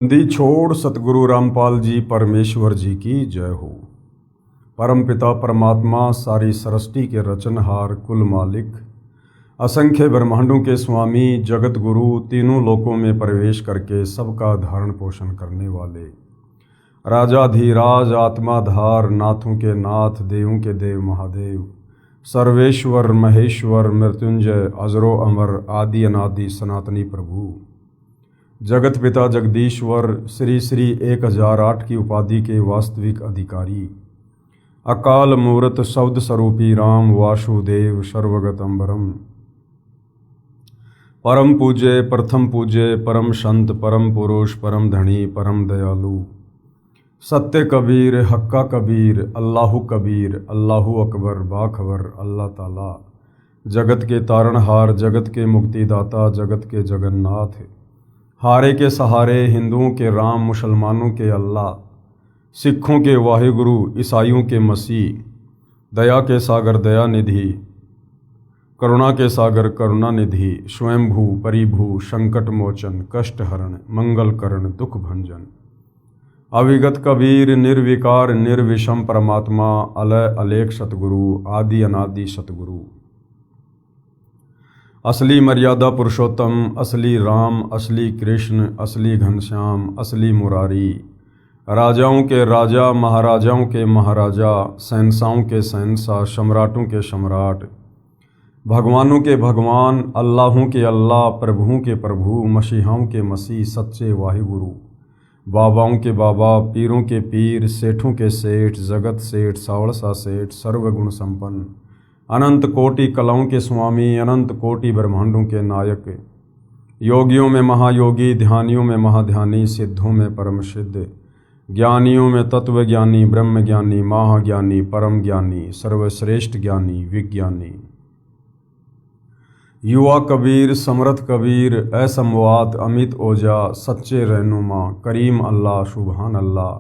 दी छोड़ सतगुरु रामपाल जी परमेश्वर जी की जय हो। परम पिता परमात्मा सारी सृष्टि के रचनहार कुल मालिक असंख्य ब्रह्मांडों के स्वामी जगत गुरु तीनों लोकों में प्रवेश करके सबका धारण पोषण करने वाले राजाधीराज आत्माधार नाथों के नाथ देवों के देव महादेव सर्वेश्वर महेश्वर मृत्युंजय अजरो अमर आदि अनादि सनातनी प्रभु जगत पिता जगदीश्वर श्री श्री 1008 की उपाधि के वास्तविक अधिकारी अकाल मूर्त शब्द स्वरूपी राम वासुदेव सर्वगत अम्बरम परम पूज्य प्रथम पूज्य परम संत परम पुरुष परम धनी परम दयालु सत्य कबीर हक्का कबीर अल्लाहु कबीर अल्लाहु अकबर बाखबर अल्लाह ताला जगत के तारणहार जगत के मुक्तिदाता जगत के जगन्नाथ हारे के सहारे हिंदुओं के राम मुसलमानों के अल्लाह सिखों के वाहिगुरु ईसाइयों के मसीह दया के सागर दया निधि करुणा के सागर करुणा निधि स्वयंभू परिभू संकट मोचन कष्ट हरण मंगल करण दुख भंजन अविगत कबीर निर्विकार निर्विषम परमात्मा अलय अलेख सतगुरु आदि अनादि सतगुरु असली मर्यादा पुरुषोत्तम असली राम असली कृष्ण असली घनश्याम असली मुरारी राजाओं के राजा महाराजाओं के महाराजा शहंशाहों के शहंशाह सम्राटों के सम्राट भगवानों के भगवान अल्लाहों के अल्लाह प्रभुओं के प्रभु मसीहाओं के मसीह सच्चे वाहिगुरु बाबाओं के बाबा पीरों के पीर सेठों के सेठ जगत सेठ सावड़सा सेठ सर्वगुण संपन्न अनंत कोटि कलाओं के स्वामी अनंत कोटि ब्रह्मांडों के नायक योगियों में महायोगी ध्यानियों में महाध्यानी सिद्धों में परम सिद्ध ज्ञानियों में तत्व ज्ञानी ब्रह्म ज्ञानी महाज्ञानी परम ज्ञानी सर्वश्रेष्ठ ज्ञानी विज्ञानी युवा कबीर समर्थ कबीर असमवात अमित ओजा सच्चे रहनुमा करीम अल्लाह सुबहान अल्लाह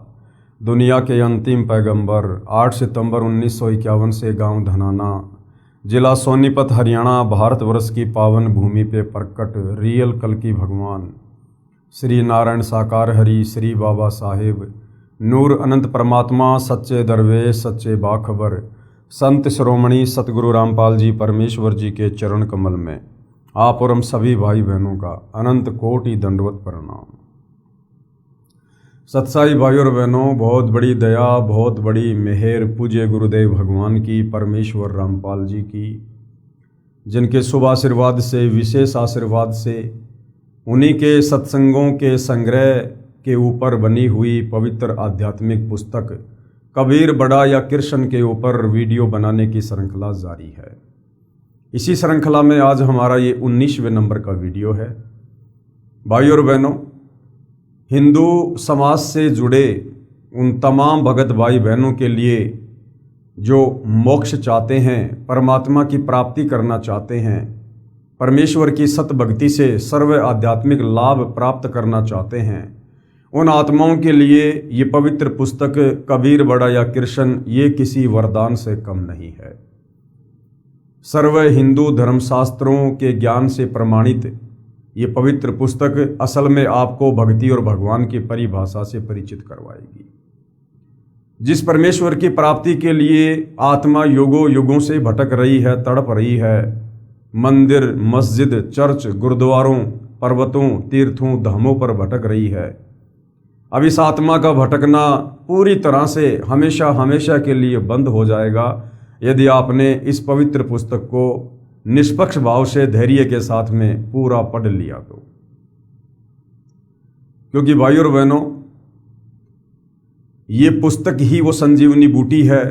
दुनिया के अंतिम पैगंबर 8 सितंबर 1951 से गांव धनाना जिला सोनीपत हरियाणा भारतवर्ष की पावन भूमि पे प्रकट रियल कल की भगवान श्री नारायण साकार हरि श्री बाबा साहेब नूर अनंत परमात्मा सच्चे दरवेश सच्चे बाखबर संत श्रोमणी सतगुरु रामपाल जी परमेश्वर जी के चरण कमल में आप और हम सभी भाई बहनों का अनंत कोटि दंडवत प्रणाम। सत्साई भाई और बहनों, बहुत बड़ी दया बहुत बड़ी मेहर पूज्य गुरुदेव भगवान की परमेश्वर रामपाल जी की, जिनके शुभ आशीर्वाद से विशेष आशीर्वाद से उन्हीं के सत्संगों के संग्रह के ऊपर बनी हुई पवित्र आध्यात्मिक पुस्तक कबीर बड़ा या कृष्ण के ऊपर वीडियो बनाने की श्रृंखला जारी है। इसी श्रृंखला में आज हमारा ये 19वें नंबर का वीडियो है। भाई और बहनों, हिंदू समाज से जुड़े उन तमाम भगत भाई बहनों के लिए जो मोक्ष चाहते हैं, परमात्मा की प्राप्ति करना चाहते हैं, परमेश्वर की सत भक्ति से सर्व आध्यात्मिक लाभ प्राप्त करना चाहते हैं, उन आत्माओं के लिए ये पवित्र पुस्तक कबीर बड़ा या कृष्ण ये किसी वरदान से कम नहीं है। सर्व हिंदू धर्मशास्त्रों के ज्ञान से प्रमाणित ये पवित्र पुस्तक असल में आपको भक्ति और भगवान की परिभाषा से परिचित करवाएगी। जिस परमेश्वर की प्राप्ति के लिए आत्मा युगों युगों से भटक रही है, तड़प रही है, मंदिर मस्जिद चर्च गुरुद्वारों पर्वतों तीर्थों धामों पर भटक रही है, अब इस आत्मा का भटकना पूरी तरह से हमेशा हमेशा के लिए बंद हो जाएगा यदि आपने इस पवित्र पुस्तक को निष्पक्ष भाव से धैर्य के साथ में पूरा पढ़ लिया तो। क्योंकि भाई और बहनों, ये पुस्तक ही वो संजीवनी बूटी है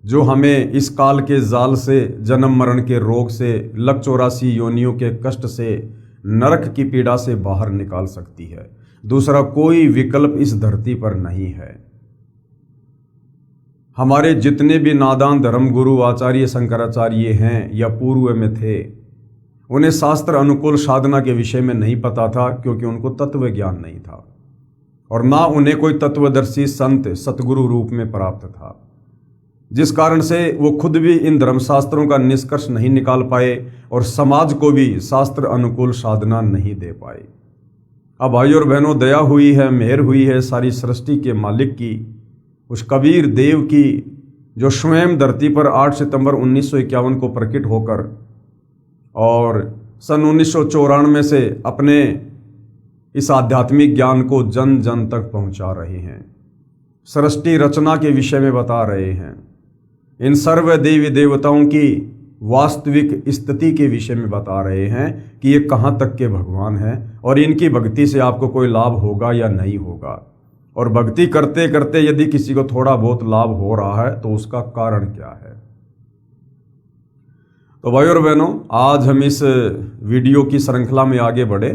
जो हमें इस काल के जाल से, जन्म मरण के रोग से, लक 84 योनियों के कष्ट से, नरक की पीड़ा से बाहर निकाल सकती है। दूसरा कोई विकल्प इस धरती पर नहीं है। हमारे जितने भी नादान धर्मगुरु आचार्य शंकराचार्य हैं या पूर्व में थे, उन्हें शास्त्र अनुकूल साधना के विषय में नहीं पता था, क्योंकि उनको तत्व ज्ञान नहीं था और ना उन्हें कोई तत्वदर्शी संत सतगुरु रूप में प्राप्त था, जिस कारण से वो खुद भी इन धर्मशास्त्रों का निष्कर्ष नहीं निकाल पाए और समाज को भी शास्त्र अनुकूल साधना नहीं दे पाए। अब भाई और बहनों, दया हुई है, मेहर हुई है सारी सृष्टि के मालिक की, उस कबीर देव की, जो स्वयं धरती पर 8 सितंबर 1951 को प्रकट होकर और सन 1994 से अपने इस आध्यात्मिक ज्ञान को जन जन तक पहुंचा रहे हैं, सृष्टि रचना के विषय में बता रहे हैं, इन सर्व देवी देवताओं की वास्तविक स्थिति के विषय में बता रहे हैं कि ये कहाँ तक के भगवान हैं और इनकी भक्ति से आपको कोई लाभ होगा या नहीं होगा, और भक्ति करते करते यदि किसी को थोड़ा बहुत लाभ हो रहा है तो उसका कारण क्या है। तो भाई और बहनों, आज हम इस वीडियो की श्रृंखला में आगे बढ़े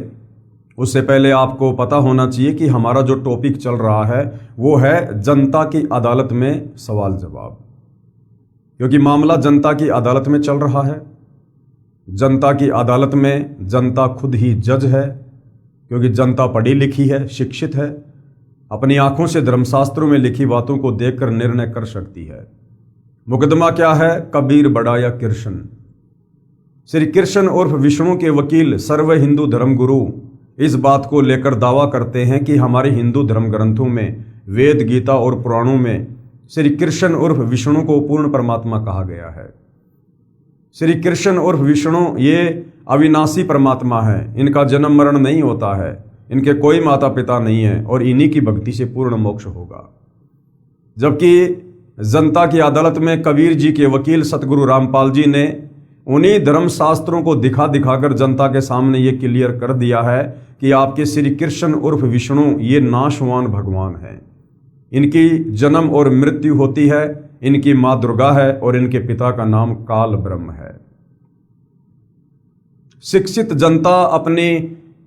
उससे पहले आपको पता होना चाहिए कि हमारा जो टॉपिक चल रहा है वो है जनता की अदालत में सवाल जवाब, क्योंकि मामला जनता की अदालत में चल रहा है। जनता की अदालत में जनता खुद ही जज है, क्योंकि जनता पढ़ी लिखी है, शिक्षित है, अपनी आंखों से धर्मशास्त्रों में लिखी बातों को देखकर निर्णय कर सकती है। मुकदमा क्या है, कबीर बड़ा या कृष्ण। श्री कृष्ण उर्फ विष्णु के वकील सर्व हिंदू धर्मगुरु इस बात को लेकर दावा करते हैं कि हमारे हिंदू धर्म ग्रंथों में, वेद, गीता और पुराणों में श्री कृष्ण उर्फ विष्णु को पूर्ण परमात्मा कहा गया है। श्री कृष्ण उर्फ विष्णु ये अविनाशी परमात्मा है, इनका जन्म मरण नहीं होता है, इनके कोई माता पिता नहीं है और इन्हीं की भक्ति से पूर्ण मोक्ष होगा। जबकि जनता की अदालत में कबीर जी के वकील सतगुरु रामपाल जी ने उन्हीं धर्म शास्त्रों को दिखा दिखाकर जनता के सामने ये क्लियर कर दिया है कि आपके श्री कृष्ण उर्फ विष्णु ये नाशवान भगवान हैं। इनकी जन्म और मृत्यु होती है, इनकी मां दुर्गा है और इनके पिता का नाम काल ब्रह्म है। शिक्षित जनता अपनी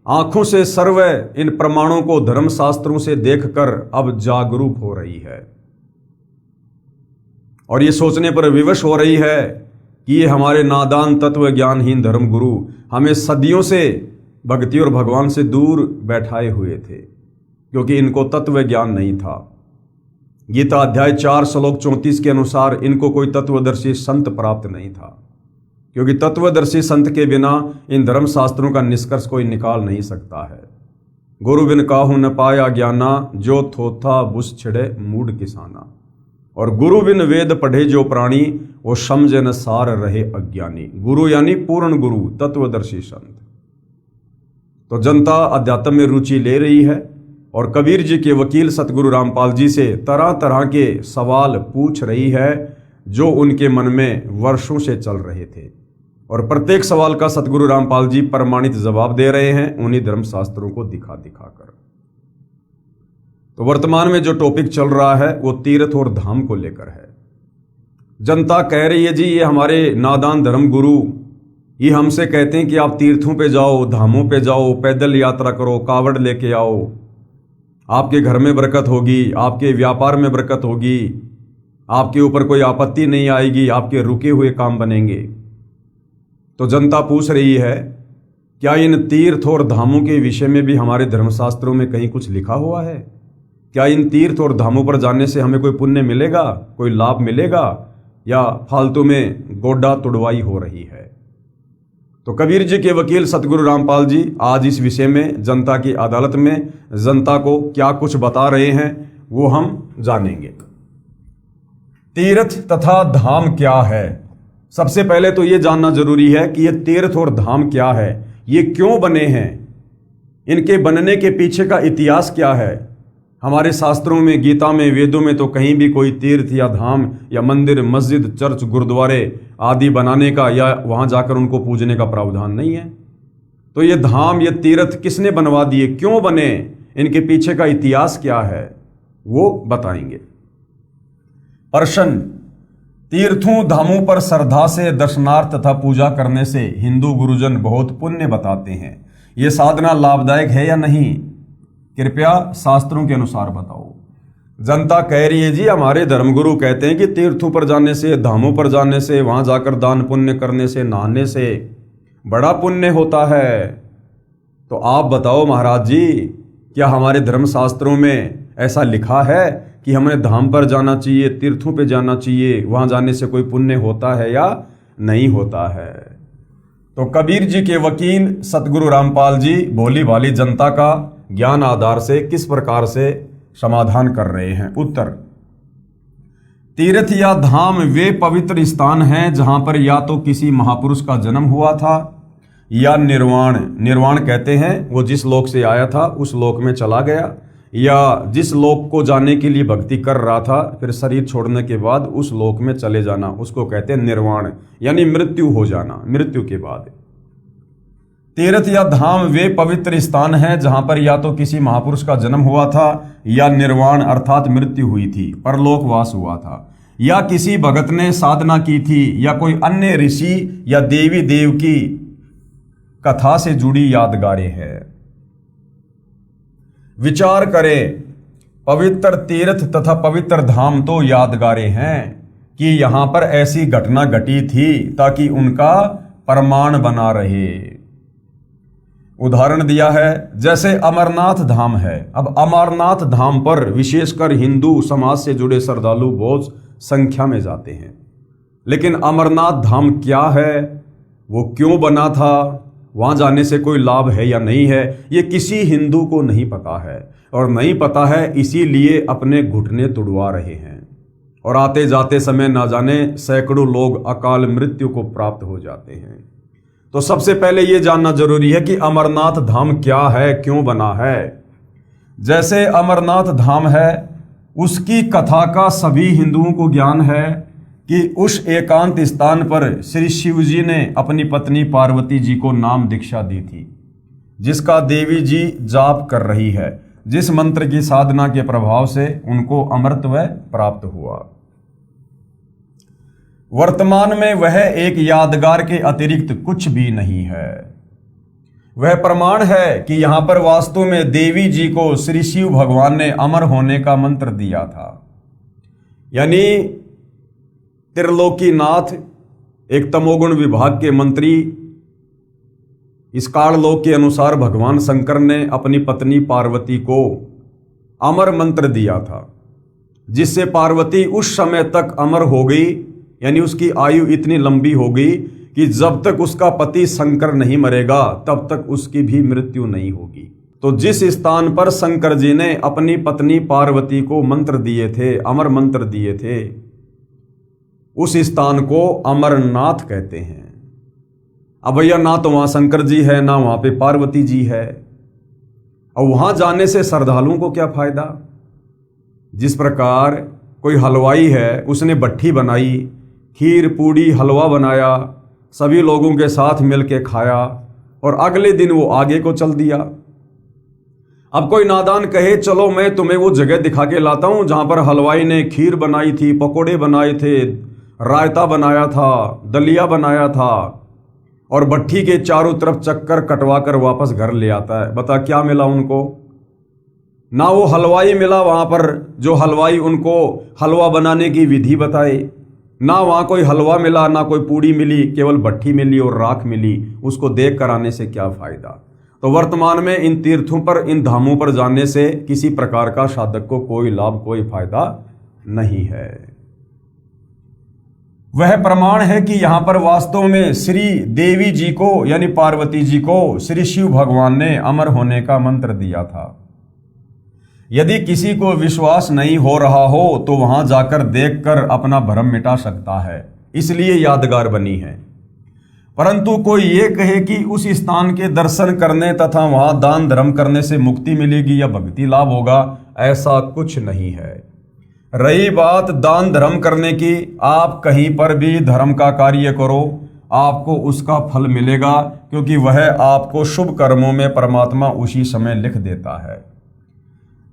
आंखों से सर्व इन प्रमाणों को धर्म शास्त्रों से देखकर अब जागरूक हो रही है और ये सोचने पर विवश हो रही है कि ये हमारे नादान तत्व ज्ञानहीन धर्मगुरु हमें सदियों से भक्ति और भगवान से दूर बैठाए हुए थे, क्योंकि इनको तत्व ज्ञान नहीं था। गीता अध्याय 4 श्लोक 34 के अनुसार इनको कोई तत्वदर्शी संत प्राप्त नहीं था, क्योंकि तत्वदर्शी संत के बिना इन धर्म शास्त्रों का निष्कर्ष कोई निकाल नहीं सकता है। गुरु बिन काहू न पाया ज्ञाना, जो थोथा बुस छिड़े मूड किसाना। और गुरु बिन वेद पढ़े जो प्राणी, वो समझे न सार रहे अज्ञानी। गुरु यानी पूर्ण गुरु, तत्वदर्शी संत। तो जनता अध्यात्म में रुचि ले रही है और कबीर जी के वकील सतगुरु रामपाल जी से तरह तरह के सवाल पूछ रही है जो उनके मन में वर्षों से चल रहे थे, और प्रत्येक सवाल का सतगुरु रामपाल जी प्रमाणित जवाब दे रहे हैं उन्हीं धर्म शास्त्रों को दिखा दिखाकर। तो वर्तमान में जो टॉपिक चल रहा है वो तीर्थ और धाम को लेकर है। जनता कह रही है जी ये हमारे नादान धर्म गुरु ये हमसे कहते हैं कि आप तीर्थों पे जाओ, धामों पे जाओ, पैदल यात्रा करो, कावड़ लेके आओ, आपके घर में बरकत होगी, आपके व्यापार में बरकत होगी, आपके ऊपर कोई आपत्ति नहीं आएगी, आपके रुके हुए काम बनेंगे। तो जनता पूछ रही है क्या इन तीर्थ और धामों के विषय में भी हमारे धर्मशास्त्रों में कहीं कुछ लिखा हुआ है? क्या इन तीर्थ और धामों पर जाने से हमें कोई पुण्य मिलेगा, कोई लाभ मिलेगा, या फालतू में गोड्डा तुड़वाई हो रही है? तो कबीर जी के वकील सतगुरु रामपाल जी आज इस विषय में जनता की अदालत में जनता को क्या कुछ बता रहे हैं वो हम जानेंगे। तीर्थ तथा धाम क्या है? सबसे पहले तो ये जानना जरूरी है कि ये तीर्थ और धाम क्या है, ये क्यों बने हैं, इनके बनने के पीछे का इतिहास क्या है। हमारे शास्त्रों में, गीता में, वेदों में तो कहीं भी कोई तीर्थ या धाम या मंदिर, मस्जिद, चर्च, गुरुद्वारे आदि बनाने का या वहां जाकर उनको पूजने का प्रावधान नहीं है। तो ये धाम, ये तीर्थ किसने बनवा दिए, क्यों बने, इनके पीछे का इतिहास क्या है वो बताएंगे। प्रश्न: तीर्थों धामों पर श्रद्धा से दर्शनार्थ तथा पूजा करने से हिंदू गुरुजन बहुत पुण्य बताते हैं। ये साधना लाभदायक है या नहीं? कृपया शास्त्रों के अनुसार बताओ। जनता कह रही है जी हमारे धर्मगुरु कहते हैं कि तीर्थों पर जाने से, धामों पर जाने से, वहां जाकर दान पुण्य करने से, नहाने से बड़ा पुण्य होता है। तो आप बताओ महाराज जी, क्या हमारे धर्मशास्त्रों में ऐसा लिखा है कि हमें धाम पर जाना चाहिए, तीर्थों पे जाना चाहिए, वहां जाने से कोई पुण्य होता है या नहीं होता है? तो कबीर जी के वकील सतगुरु रामपाल जी भोली भाली जनता का ज्ञान आधार से किस प्रकार से समाधान कर रहे हैं। उत्तर, तीर्थ या धाम वे पवित्र स्थान हैं जहां पर या तो किसी महापुरुष का जन्म हुआ था या निर्वाण कहते हैं वो जिस लोक से आया था उस लोक में चला गया, या जिस लोक को जाने के लिए भक्ति कर रहा था फिर शरीर छोड़ने के बाद उस लोक में चले जाना, उसको कहते हैं निर्वाण, यानी मृत्यु हो जाना, मृत्यु के बाद। तीर्थ या धाम वे पवित्र स्थान हैं जहां पर या तो किसी महापुरुष का जन्म हुआ था या निर्वाण अर्थात मृत्यु हुई थी, परलोकवास हुआ था, या किसी भगत ने साधना की थी, या कोई अन्य ऋषि या देवी देव की कथा से जुड़ी यादगारें हैं। विचार करें, पवित्र तीर्थ तथा पवित्र धाम तो यादगारें हैं कि यहां पर ऐसी घटना घटी थी ताकि उनका प्रमाण बना रहे। उदाहरण दिया है जैसे अमरनाथ धाम है। अब अमरनाथ धाम पर विशेषकर हिंदू समाज से जुड़े श्रद्धालु बहुत संख्या में जाते हैं, लेकिन अमरनाथ धाम क्या है, वो क्यों बना था, वहां जाने से कोई लाभ है या नहीं है, ये किसी हिंदू को नहीं पता है, और नहीं पता है इसीलिए अपने घुटने तुड़वा रहे हैं, और आते जाते समय ना जाने सैकड़ों लोग अकाल मृत्यु को प्राप्त हो जाते हैं। तो सबसे पहले ये जानना जरूरी है कि अमरनाथ धाम क्या है, क्यों बना है। जैसे अमरनाथ धाम है उसकी कथा का सभी हिंदुओं को ज्ञान है कि उस एकांत स्थान पर श्री शिव जी ने अपनी पत्नी पार्वती जी को नाम दीक्षा दी थी, जिसका देवी जी जाप कर रही है, जिस मंत्र की साधना के प्रभाव से उनको अमृतत्व प्राप्त हुआ। वर्तमान में वह एक यादगार के अतिरिक्त कुछ भी नहीं है। वह प्रमाण है कि यहां पर वास्तव में देवी जी को श्री शिव भगवान ने अमर होने का मंत्र दिया था, यानी त्रिलोकीनाथ एक तमोगुण विभाग के मंत्री, इस काललोक के अनुसार भगवान शंकर ने अपनी पत्नी पार्वती को अमर मंत्र दिया था, जिससे पार्वती उस समय तक अमर हो गई, यानी उसकी आयु इतनी लंबी हो गई कि जब तक उसका पति शंकर नहीं मरेगा तब तक उसकी भी मृत्यु नहीं होगी। तो जिस स्थान पर शंकर जी ने अपनी पत्नी पार्वती को मंत्र दिए थे, अमर मंत्र दिए थे, उस स्थान को अमरनाथ कहते हैं। अब भैया ना तो वहां शंकर जी है ना वहां पे पार्वती जी है, और वहां जाने से श्रद्धालुओं को क्या फायदा। जिस प्रकार कोई हलवाई है, उसने भट्ठी बनाई, खीर पूड़ी हलवा बनाया, सभी लोगों के साथ मिलके खाया और अगले दिन वो आगे को चल दिया। अब कोई नादान कहे चलो मैं तुम्हें वो जगह दिखा के लाता हूं जहां पर हलवाई ने खीर बनाई थी, पकोड़े बनाए थे, रायता बनाया था, दलिया बनाया था, और भट्ठी के चारों तरफ चक्कर कटवा कर वापस घर ले आता है। बता क्या मिला उनको? ना वो हलवाई मिला वहां पर जो हलवाई उनको हलवा बनाने की विधि बताए, ना वहां कोई हलवा मिला, ना कोई पूड़ी मिली, केवल भट्ठी मिली और राख मिली। उसको देख कर आने से क्या फायदा। तो वर्तमान में इन तीर्थों पर, इन धामों पर जाने से किसी प्रकार का साधक को कोई लाभ, कोई फायदा नहीं है। वह प्रमाण है कि यहां पर वास्तव में श्री देवी जी को यानी पार्वती जी को श्री शिव भगवान ने अमर होने का मंत्र दिया था। यदि किसी को विश्वास नहीं हो रहा हो तो वहां जाकर देखकर अपना भ्रम मिटा सकता है, इसलिए यादगार बनी है। परंतु कोई ये कहे कि उस स्थान के दर्शन करने तथा वहां दान धर्म करने से मुक्ति मिलेगी या भक्ति लाभ होगा, ऐसा कुछ नहीं है। रही बात दान धर्म करने की, आप कहीं पर भी धर्म का कार्य करो, आपको उसका फल मिलेगा, क्योंकि वह आपको शुभ कर्मों में परमात्मा उसी समय लिख देता है।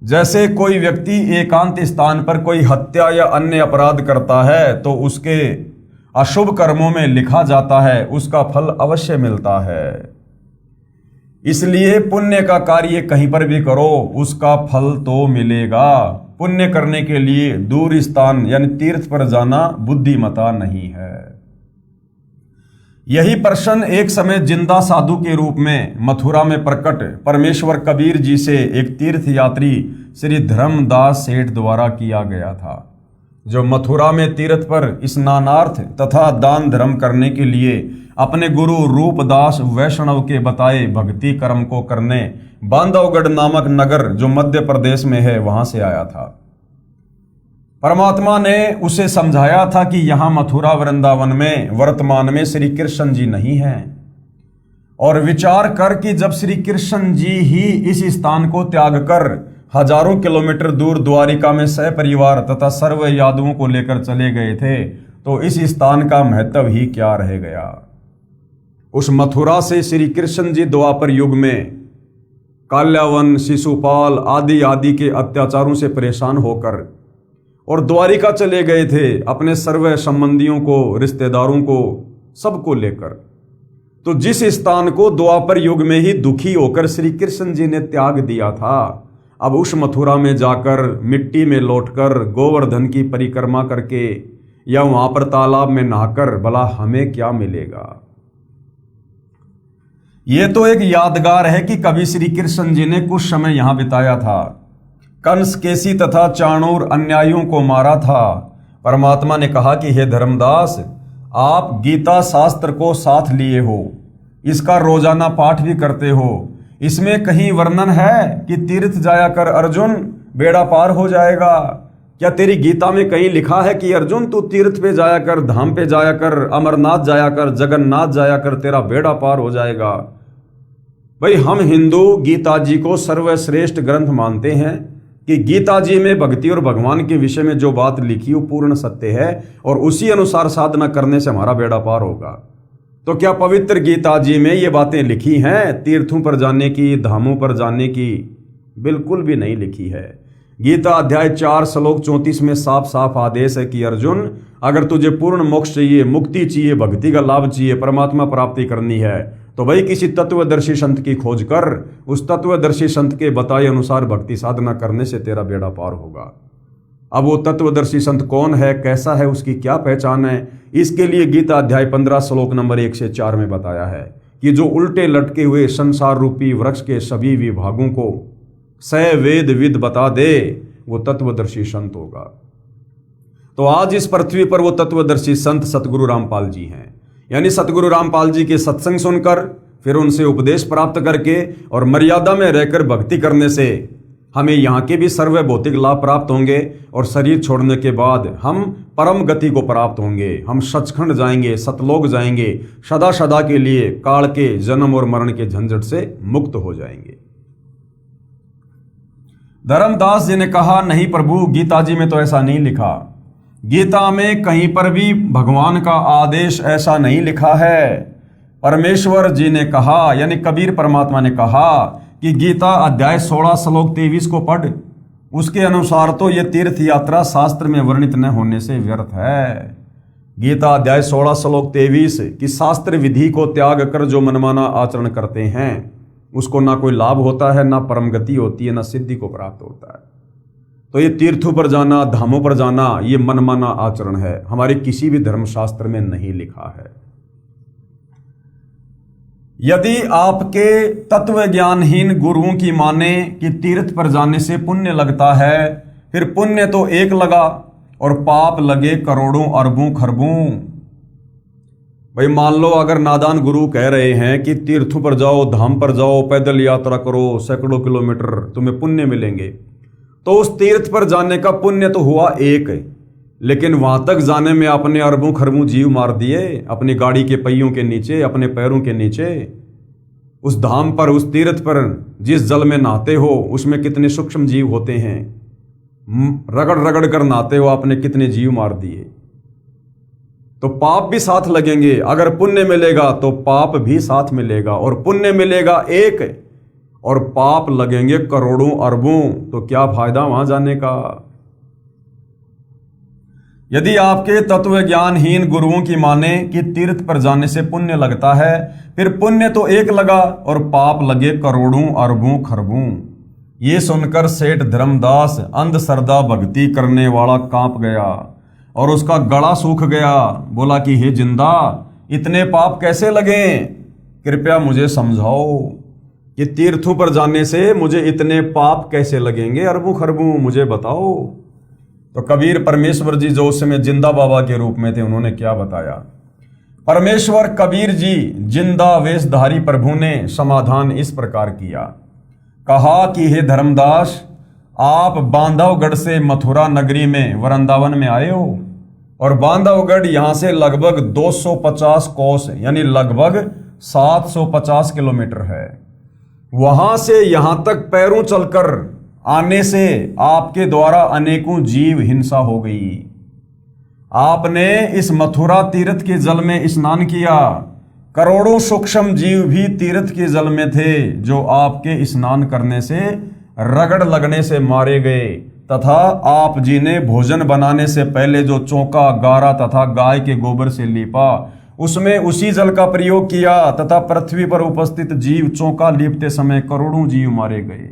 जैसे कोई व्यक्ति एकांत स्थान पर कोई हत्या या अन्य अपराध करता है तो उसके अशुभ कर्मों में लिखा जाता है, उसका फल अवश्य मिलता है। इसलिए पुण्य का कार्य कहीं पर भी करो, उसका फल तो मिलेगा। पुण्य करने के लिए दूर स्थान यानी तीर्थ पर जाना बुद्धिमता नहीं है। यही प्रश्न एक समय जिंदा साधु के रूप में मथुरा में प्रकट परमेश्वर कबीर जी से एक तीर्थ यात्री श्री धर्मदास सेठ द्वारा किया गया था, जो मथुरा में तीर्थ पर स्नानार्थ तथा दान धर्म करने के लिए अपने गुरु रूपदास वैष्णव के बताए भक्ति कर्म को करने बांधवगढ़ नामक नगर जो मध्य प्रदेश में है वहां से आया था। परमात्मा ने उसे समझाया था कि यहां मथुरा वृंदावन में वर्तमान में श्री कृष्ण जी नहीं हैं, और विचार कर कि जब श्री कृष्ण जी ही इस स्थान को त्याग कर हजारों किलोमीटर दूर द्वारिका में सपरिवार तथा सर्व यादवों को लेकर चले गए थे, तो इस स्थान का महत्व ही क्या रह गया। उस मथुरा से श्री कृष्ण जी द्वापर युग में काल्यावन, शिशुपाल आदि आदि के अत्याचारों से परेशान होकर और द्वारिका चले गए थे अपने सर्व संबंधियों को, रिश्तेदारों को, सबको लेकर। तो जिस स्थान को द्वापर युग में ही दुखी होकर श्री कृष्ण जी ने त्याग दिया था, अब उस मथुरा में जाकर मिट्टी में लौटकर गोवर्धन की परिक्रमा करके या वहां पर तालाब में नहाकर भला हमें क्या मिलेगा। यह तो एक यादगार है कि कभी श्री कृष्ण जी ने कुछ समय यहां बिताया था, कंस, केसी तथा चाणूर अन्यायियों को मारा था। परमात्मा ने कहा कि हे धर्मदास, आप गीता शास्त्र को साथ लिए हो, इसका रोजाना पाठ भी करते हो, इसमें कहीं वर्णन है कि तीर्थ जाया कर अर्जुन बेड़ा पार हो जाएगा? क्या तेरी गीता में कहीं लिखा है कि अर्जुन तू तीर्थ पे जाया कर, धाम पे जाया कर, अमरनाथ जाया कर, जगन्नाथ जाया कर, तेरा बेड़ा पार हो जाएगा? भाई, हम हिंदू गीता जी को सर्वश्रेष्ठ ग्रंथ मानते हैं कि गीता जी में भक्ति और भगवान के विषय में जो बात लिखी वो पूर्ण सत्य है और उसी अनुसार साधना करने से हमारा बेड़ा पार होगा। तो क्या पवित्र गीता जी में ये बातें लिखी हैं तीर्थों पर जाने की, धामों पर जाने की? बिल्कुल भी नहीं लिखी है। गीता अध्याय 4 श्लोक 34 में साफ साफ आदेश है कि अर्जुन, अगर तुझे पूर्ण मोक्ष चाहिए, मुक्ति चाहिए, भक्ति का लाभ चाहिए, परमात्मा प्राप्ति करनी है, तो भाई किसी तत्वदर्शी संत की खोज कर, उस तत्वदर्शी संत के बताए अनुसार भक्ति साधना करने से तेरा बेड़ा पार होगा। अब वो तत्वदर्शी संत कौन है, कैसा है, उसकी क्या पहचान है, इसके लिए गीता अध्याय 15 श्लोक नंबर 1 से 4 में बताया है कि जो उल्टे लटके हुए संसार रूपी वृक्ष के सभी विभागों को वेद विद बता दे, वो तत्वदर्शी संत होगा। तो आज इस पृथ्वी पर वो तत्वदर्शी संत सतगुरु रामपाल जी हैं। यानी सतगुरु रामपाल जी के सत्संग सुनकर, फिर उनसे उपदेश प्राप्त करके और मर्यादा में रहकर भक्ति करने से हमें यहाँ के भी सर्व भौतिक लाभ प्राप्त होंगे और शरीर छोड़ने के बाद हम परम गति को प्राप्त होंगे। हम सचखंड जाएंगे, सतलोक जाएंगे, सदा सदा के लिए काल के जन्म और मरण के झंझट से मुक्त हो जाएंगे। धर्मदास जी ने कहा, नहीं प्रभु, गीता जी में तो ऐसा नहीं लिखा। गीता में कहीं पर भी भगवान का आदेश ऐसा नहीं लिखा है। परमेश्वर जी ने कहा, यानी कबीर परमात्मा ने कहा कि गीता अध्याय 16 श्लोक 23 को पढ़, उसके अनुसार तो ये तीर्थ यात्रा शास्त्र में वर्णित न होने से व्यर्थ है। गीता अध्याय 16 श्लोक 23 कि शास्त्र विधि को त्याग कर जो मनमाना आचरण करते हैं उसको ना कोई लाभ होता है, ना परम गति होती है, ना सिद्धि को प्राप्त होता है। तो ये तीर्थों पर जाना, धामों पर जाना, ये मनमाना आचरण है, हमारे किसी भी धर्मशास्त्र में नहीं लिखा है। यदि आपके तत्व ज्ञानहीन गुरुओं की माने कि तीर्थ पर जाने से पुण्य लगता है, फिर पुण्य तो एक लगा और पाप लगे करोड़ों अरबों खरबों। भाई मान लो अगर नादान गुरु कह रहे हैं कि तीर्थों पर जाओ, धाम पर जाओ, पैदल यात्रा करो, सैकड़ों किलोमीटर तुम्हें पुण्य मिलेंगे, तो उस तीर्थ पर जाने का पुण्य तो हुआ एक, लेकिन वहां तक जाने में आपने अरबों खरबों जीव मार दिए अपनी गाड़ी के पहियों के नीचे, अपने पैरों के नीचे। उस धाम पर, उस तीर्थ पर जिस जल में नहाते हो उसमें कितने सूक्ष्म जीव होते हैं, रगड़ रगड़ कर नहाते हो, आपने कितने जीव मार दिए। तो पाप भी साथ लगेंगे। अगर पुण्य मिलेगा तो पाप भी साथ मिलेगा, और पुण्य मिलेगा एक और पाप लगेंगे करोड़ों अरबों, तो क्या फायदा वहां जाने का। यदि आपके तत्व ज्ञानहीन गुरुओं की माने कि तीर्थ पर जाने से पुण्य लगता है, फिर पुण्य तो एक लगा और पाप लगे करोड़ों अरबों खरबों। ये सुनकर सेठ धर्मदास अंधश्रद्धा भक्ति करने वाला कांप गया और उसका गला सूख गया। बोला कि हे जिंदा, इतने पाप कैसे लगे, कृपया मुझे समझाओ कि तीर्थों पर जाने से मुझे इतने पाप कैसे लगेंगे, अरबों खरबों, मुझे बताओ। तो कबीर परमेश्वर जी जो उस समय जिंदा बाबा के रूप में थे, उन्होंने क्या बताया। परमेश्वर कबीर जी जिंदा वेशधारी प्रभु ने समाधान इस प्रकार किया। कहा कि हे धर्मदास, आप बांधवगढ़ से मथुरा नगरी में वृंदावन में आए हो, और बांधवगढ़ यहाँ से लगभग 250 कोस यानी लगभग 750 किलोमीटर है। वहां से यहाँ तक पैरों चलकर आने से आपके द्वारा अनेकों जीव हिंसा हो गई। आपने इस मथुरा तीर्थ के जल में स्नान किया, करोड़ों सूक्ष्म जीव भी तीर्थ के जल में थे जो आपके स्नान करने से, रगड़ लगने से मारे गए, तथा आप जी ने भोजन बनाने से पहले जो चौका, गारा तथा गाय के गोबर से लीपा, उसमें उसी जल का प्रयोग किया, तथा पृथ्वी पर उपस्थित जीव चौका लीपते समय करोड़ों जीव मारे गए।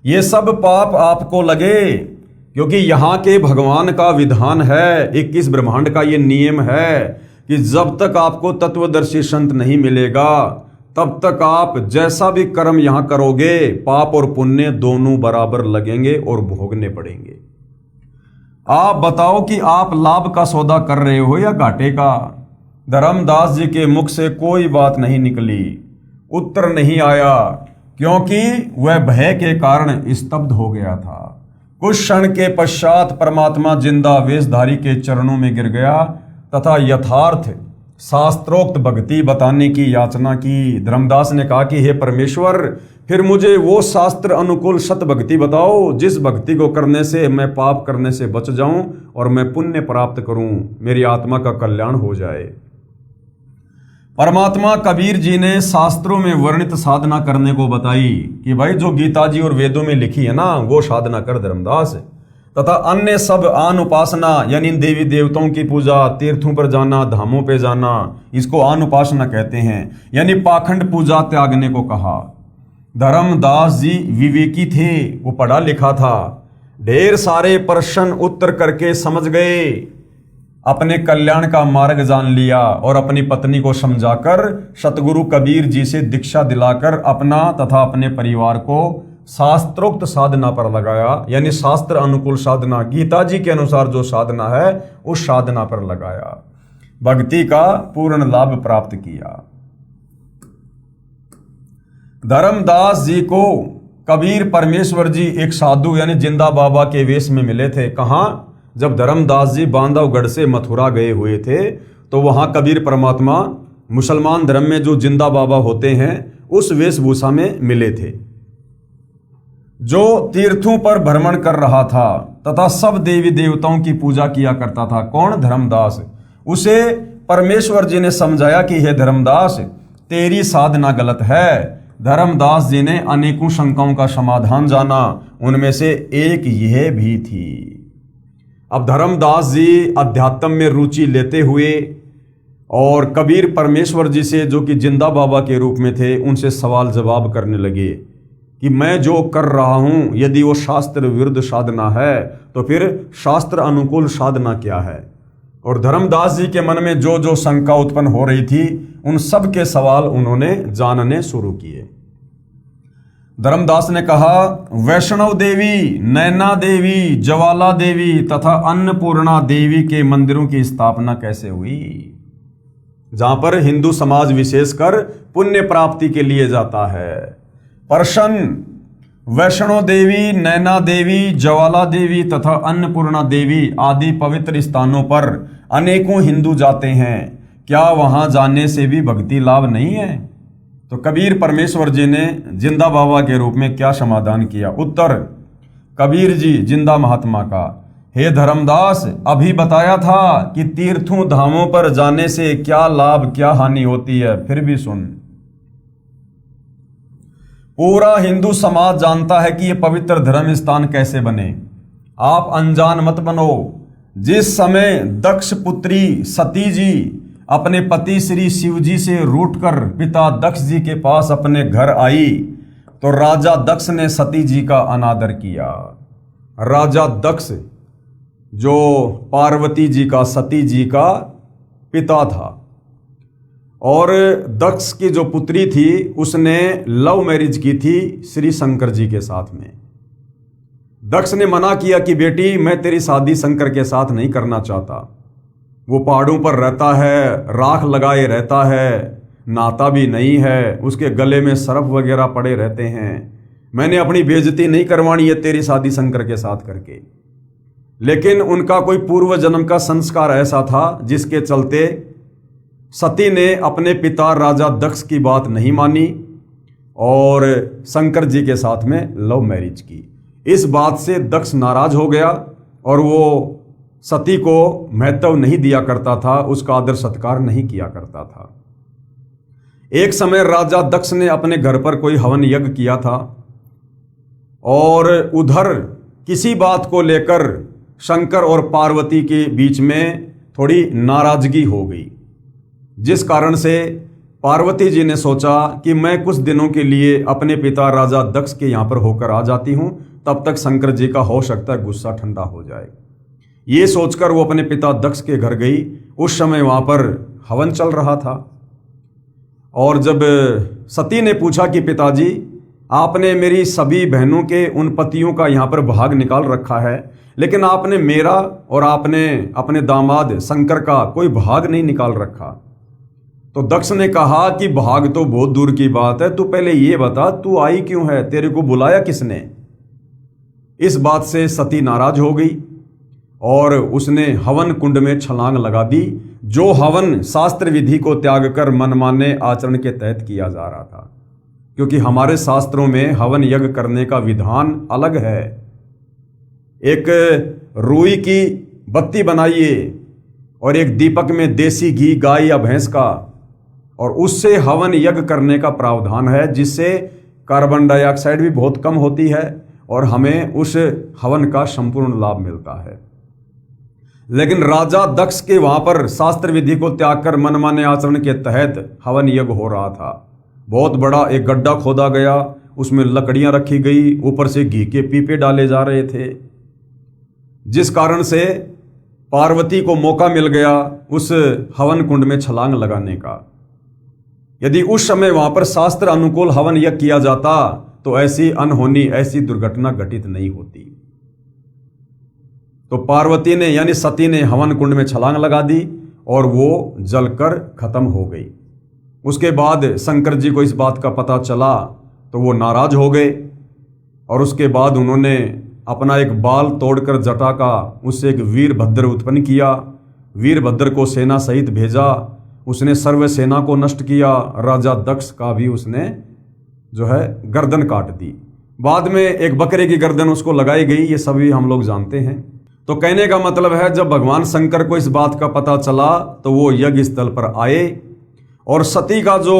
ये सब पाप आपको लगे, क्योंकि यहाँ के भगवान का विधान है, 21 ब्रह्मांड का ये नियम है कि जब तक आपको तत्वदर्शी संत नहीं मिलेगा तब तक आप जैसा भी कर्म यहाँ करोगे, पाप और पुण्य दोनों बराबर लगेंगे और भोगने पड़ेंगे। आप बताओ कि आप लाभ का सौदा कर रहे हो या घाटे का। धर्मदास जी के मुख से कोई बात नहीं निकली, उत्तर नहीं आया, क्योंकि वह भय के कारण स्तब्ध हो गया था। कुछ क्षण के पश्चात परमात्मा जिंदा वेशधारी के चरणों में गिर गया तथा यथार्थ शास्त्रोक्त भक्ति बताने की याचना की। धर्मदास ने कहा कि हे परमेश्वर, फिर मुझे वो शास्त्र अनुकूल सत भक्ति बताओ जिस भक्ति को करने से मैं पाप करने से बच जाऊं और मैं पुण्य प्राप्त करूं, मेरी आत्मा का कल्याण हो जाए। परमात्मा कबीर जी ने शास्त्रों में वर्णित साधना करने को बताई कि भाई जो गीता जी और वेदों में लिखी है ना, वो साधना कर धर्मदास, तथा अन्य सब आन उपासना यानी देवी देवताओं की पूजा, तीर्थों पर जाना, धामों पे जाना, इसको आन उपासना कहते हैं, यानी पाखंड पूजा त्यागने को कहा। धर्मदास जी विवेकी थे, वो पढ़ा लिखा था, ढेर सारे प्रश्न उत्तर करके समझ गए, अपने कल्याण का मार्ग जान लिया और अपनी पत्नी को समझाकर सतगुरु कबीर जी से दीक्षा दिलाकर अपना तथा अपने परिवार को शास्त्रोक्त साधना पर लगाया, यानी शास्त्र अनुकूल साधना, गीता जी के अनुसार जो साधना है उस साधना पर लगाया, भक्ति का पूर्ण लाभ प्राप्त किया। धर्मदास जी को कबीर परमेश्वर जी एक साधु यानी जिंदा बाबा के वेश में मिले थे। कहाँ? जब धर्मदास जी बांधवगढ़ से मथुरा गए हुए थे तो वहां कबीर परमात्मा मुसलमान धर्म में जो जिंदा बाबा होते हैं उस वेशभूषा में मिले थे, जो तीर्थों पर भ्रमण कर रहा था तथा सब देवी देवताओं की पूजा किया करता था। कौन? धर्मदास। उसे परमेश्वर जी ने समझाया कि हे धर्मदास, तेरी साधना गलत है। धर्मदास जी ने अनेकों शंकाओं का समाधान जाना, उनमें से एक यह भी थी। अब धर्मदास जी अध्यात्म में रुचि लेते हुए और कबीर परमेश्वर जी से, जो कि जिंदा बाबा के रूप में थे, उनसे सवाल जवाब करने लगे कि मैं जो कर रहा हूं, यदि वो शास्त्र विरुद्ध साधना है तो फिर शास्त्र अनुकूल साधना क्या है। और धर्मदास जी के मन में जो जो शंका उत्पन्न हो रही थी, उन सब के सवाल उन्होंने जानने शुरू किए। धर्मदास ने कहा, वैष्णव देवी, नैना देवी, ज्वाला देवी तथा अन्नपूर्णा देवी के मंदिरों की स्थापना कैसे हुई, जहां पर हिंदू समाज विशेषकर पुण्य प्राप्ति के लिए जाता है। प्रश्न, वैष्णो देवी, नैना देवी, ज्वाला देवी तथा अन्नपूर्णा देवी आदि पवित्र स्थानों पर अनेकों हिंदू जाते हैं, क्या वहां जाने से भी भक्ति लाभ नहीं है? तो कबीर परमेश्वर जी ने जिंदा बाबा के रूप में क्या समाधान किया? उत्तर, कबीर जी जिंदा महात्मा का, हे धर्मदास, अभी बताया था कि तीर्थों धामों पर जाने से क्या लाभ क्या हानि होती है, फिर भी सुन। पूरा हिंदू समाज जानता है कि ये पवित्र धर्म स्थान कैसे बने। आप अनजान मत बनो। जिस समय दक्ष पुत्री सती जी अपने पति श्री शिव जी से रूठकर पिता दक्ष जी के पास अपने घर आई तो राजा दक्ष ने सती जी का अनादर किया। राजा दक्ष जो पार्वती जी का, सती जी का पिता था, और दक्ष की जो पुत्री थी उसने लव मैरिज की थी श्री शंकर जी के साथ में। दक्ष ने मना किया कि बेटी, मैं तेरी शादी शंकर के साथ नहीं करना चाहता। वो पहाड़ों पर रहता है, राख लगाए रहता है, नहाता भी नहीं है, उसके गले में सरफ वगैरह पड़े रहते हैं। मैंने अपनी बेइज्जती नहीं करवानी है तेरी शादी शंकर के साथ करके। लेकिन उनका कोई पूर्व जन्म का संस्कार ऐसा था जिसके चलते सती ने अपने पिता राजा दक्ष की बात नहीं मानी और शंकर जी के साथ में लव मैरिज की। इस बात से दक्ष नाराज हो गया और वो सती को महत्व नहीं दिया करता था, उसका आदर सत्कार नहीं किया करता था। एक समय राजा दक्ष ने अपने घर पर कोई हवन यज्ञ किया था और उधर किसी बात को लेकर शंकर और पार्वती के बीच में थोड़ी नाराजगी हो गई, जिस कारण से पार्वती जी ने सोचा कि मैं कुछ दिनों के लिए अपने पिता राजा दक्ष के यहाँ पर होकर आ जाती हूँ, तब तक शंकर जी का हो सकता है गुस्सा ठंडा हो जाए। ये सोचकर वो अपने पिता दक्ष के घर गई। उस समय वहाँ पर हवन चल रहा था और जब सती ने पूछा कि पिताजी आपने मेरी सभी बहनों के उन पतियों का यहाँ पर भाग निकाल रखा है, लेकिन आपने मेरा और आपने अपने दामाद शंकर का कोई भाग नहीं निकाल रखा। तो दक्ष ने कहा कि भाग तो बहुत दूर की बात है, तू पहले ये बता तू आई क्यों है, तेरे को बुलाया किसने। इस बात से सती नाराज हो गई और उसने हवन कुंड में छलांग लगा दी, जो हवन शास्त्र विधि को त्याग कर मनमाने आचरण के तहत किया जा रहा था। क्योंकि हमारे शास्त्रों में हवन यज्ञ करने का विधान अलग है। एक रुई की बत्ती बनाइए और एक दीपक में देसी घी गाय या भैंस का, और उससे हवन यज्ञ करने का प्रावधान है, जिससे कार्बन डाइऑक्साइड भी बहुत कम होती है और हमें उस हवन का संपूर्ण लाभ मिलता है। लेकिन राजा दक्ष के वहां पर शास्त्र विधि को त्याग कर मनमाने आचरण के तहत हवन यज्ञ हो रहा था। बहुत बड़ा एक गड्ढा खोदा गया, उसमें लकड़ियां रखी गई, ऊपर से घी के पीपे डाले जा रहे थे, जिस कारण से पार्वती को मौका मिल गया उस हवन कुंड में छलांग लगाने का। यदि उस समय वहां पर शास्त्र अनुकूल हवन यज्ञ किया जाता तो ऐसी अनहोनी, ऐसी दुर्घटना घटित नहीं होती। तो पार्वती ने यानी सती ने हवन कुंड में छलांग लगा दी और वो जलकर खत्म हो गई। उसके बाद शंकर जी को इस बात का पता चला तो वो नाराज हो गए और उसके बाद उन्होंने अपना एक बाल तोड़कर जटा का उससे एक वीरभद्र उत्पन्न किया। वीरभद्र को सेना सहित भेजा, उसने सर्व सेना को नष्ट किया। राजा दक्ष का भी उसने जो है गर्दन काट दी। बाद में एक बकरे की गर्दन उसको लगाई गई, ये सभी हम लोग जानते हैं। तो कहने का मतलब है जब भगवान शंकर को इस बात का पता चला तो वो यज्ञ स्थल पर आए और सती का जो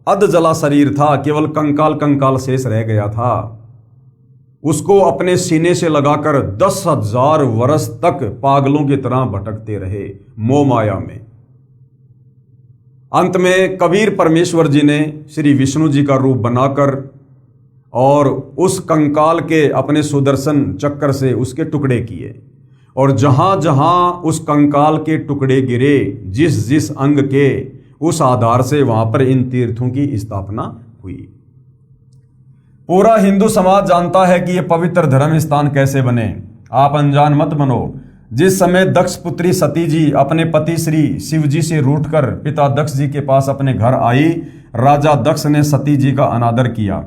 अध जला शरीर था, केवल कंकाल कंकाल शेष रह गया था, उसको अपने सीने से लगाकर 10,000 वर्ष तक पागलों की तरह भटकते रहे मोह माया में। अंत में कबीर परमेश्वर जी ने श्री विष्णु जी का रूप बनाकर और उस कंकाल के अपने सुदर्शन चक्र से उसके टुकड़े किए और जहां जहां उस कंकाल के टुकड़े गिरे, जिस जिस अंग के, उस आधार से वहां पर इन तीर्थों की स्थापना हुई। पूरा हिंदू समाज जानता है कि ये पवित्र धर्म स्थान कैसे बने। आप अनजान मत बनो। जिस समय दक्ष पुत्री सती जी अपने पति श्री शिव जी से रूठकर पिता दक्ष जी के पास अपने घर आई, राजा दक्ष ने सती जी का अनादर किया।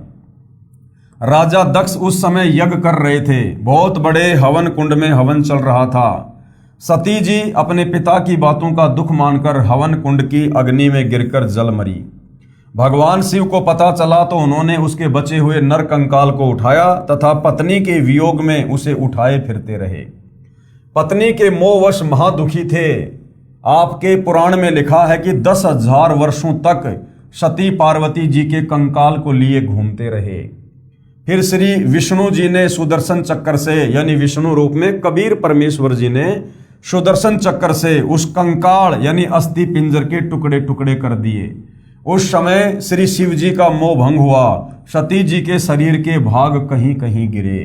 राजा दक्ष उस समय यज्ञ कर रहे थे, बहुत बड़े हवन कुंड में हवन चल रहा था। सती जी अपने पिता की बातों का दुख मानकर हवन कुंड की अग्नि में गिरकर जल मरी। भगवान शिव को पता चला तो उन्होंने उसके बचे हुए नर कंकाल को उठाया तथा पत्नी के वियोग में उसे उठाए फिरते रहे। पत्नी के मोहवश महादुखी थे। आपके पुराण में लिखा है कि 10,000 वर्षों तक सती पार्वती जी के कंकाल को लिए घूमते रहे। फिर श्री विष्णु जी ने सुदर्शन चक्र से, यानी विष्णु रूप में कबीर परमेश्वर जी ने सुदर्शन चक्र से उस कंकाल यानी अस्थि पिंजर के टुकड़े टुकड़े कर दिए। उस समय श्री शिव जी का मोह भंग हुआ। सती जी के शरीर के भाग कहीं कहीं गिरे।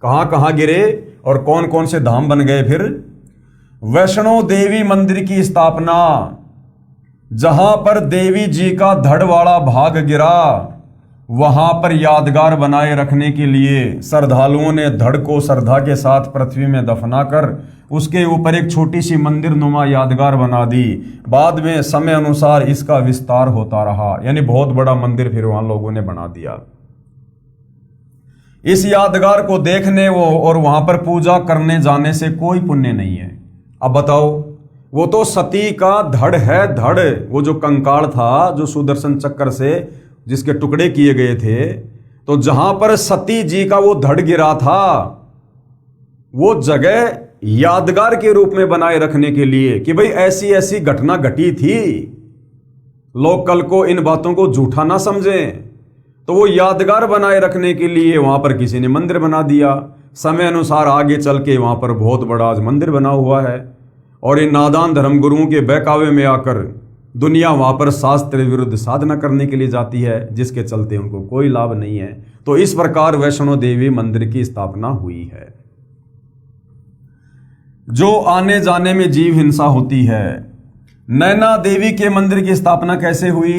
कहाँ कहाँ गिरे और कौन कौन से धाम बन गए? फिर वैष्णो देवी मंदिर की स्थापना, जहां पर देवी जी का धड़ वाला भाग गिरा, वहां पर यादगार बनाए रखने के लिए श्रद्धालुओं ने धड़ को श्रद्धा के साथ पृथ्वी में दफना कर उसके ऊपर एक छोटी सी मंदिर नुमा यादगार बना दी। बाद में समय अनुसार इसका विस्तार होता रहा, यानी बहुत बड़ा मंदिर फिर वहां लोगों ने बना दिया। इस यादगार को देखने और वहां पर पूजा करने जाने से कोई पुण्य नहीं है। अब बताओ, वो तो सती का धड़ है, धड़, वो जो कंकाल था जो सुदर्शन चक्र से जिसके टुकड़े किए गए थे, तो जहां पर सती जी का वो धड़ गिरा था वो जगह यादगार के रूप में बनाए रखने के लिए कि भाई ऐसी ऐसी घटना घटी थी, लोग कल को इन बातों को झूठा ना समझें, तो वो यादगार बनाए रखने के लिए वहां पर किसी ने मंदिर बना दिया। समय अनुसार आगे चल के वहां पर बहुत बड़ा आज मंदिर बना हुआ है और इन नादान धर्मगुरुओं के बहकावे में आकर दुनिया वहां पर शास्त्र विरुद्ध साधना करने के लिए जाती है, जिसके चलते उनको कोई लाभ नहीं है। तो इस प्रकार वैष्णो देवी मंदिर की स्थापना हुई है। जो आने जाने में जीव हिंसा होती है, नैना देवी के मंदिर की स्थापना कैसे हुई?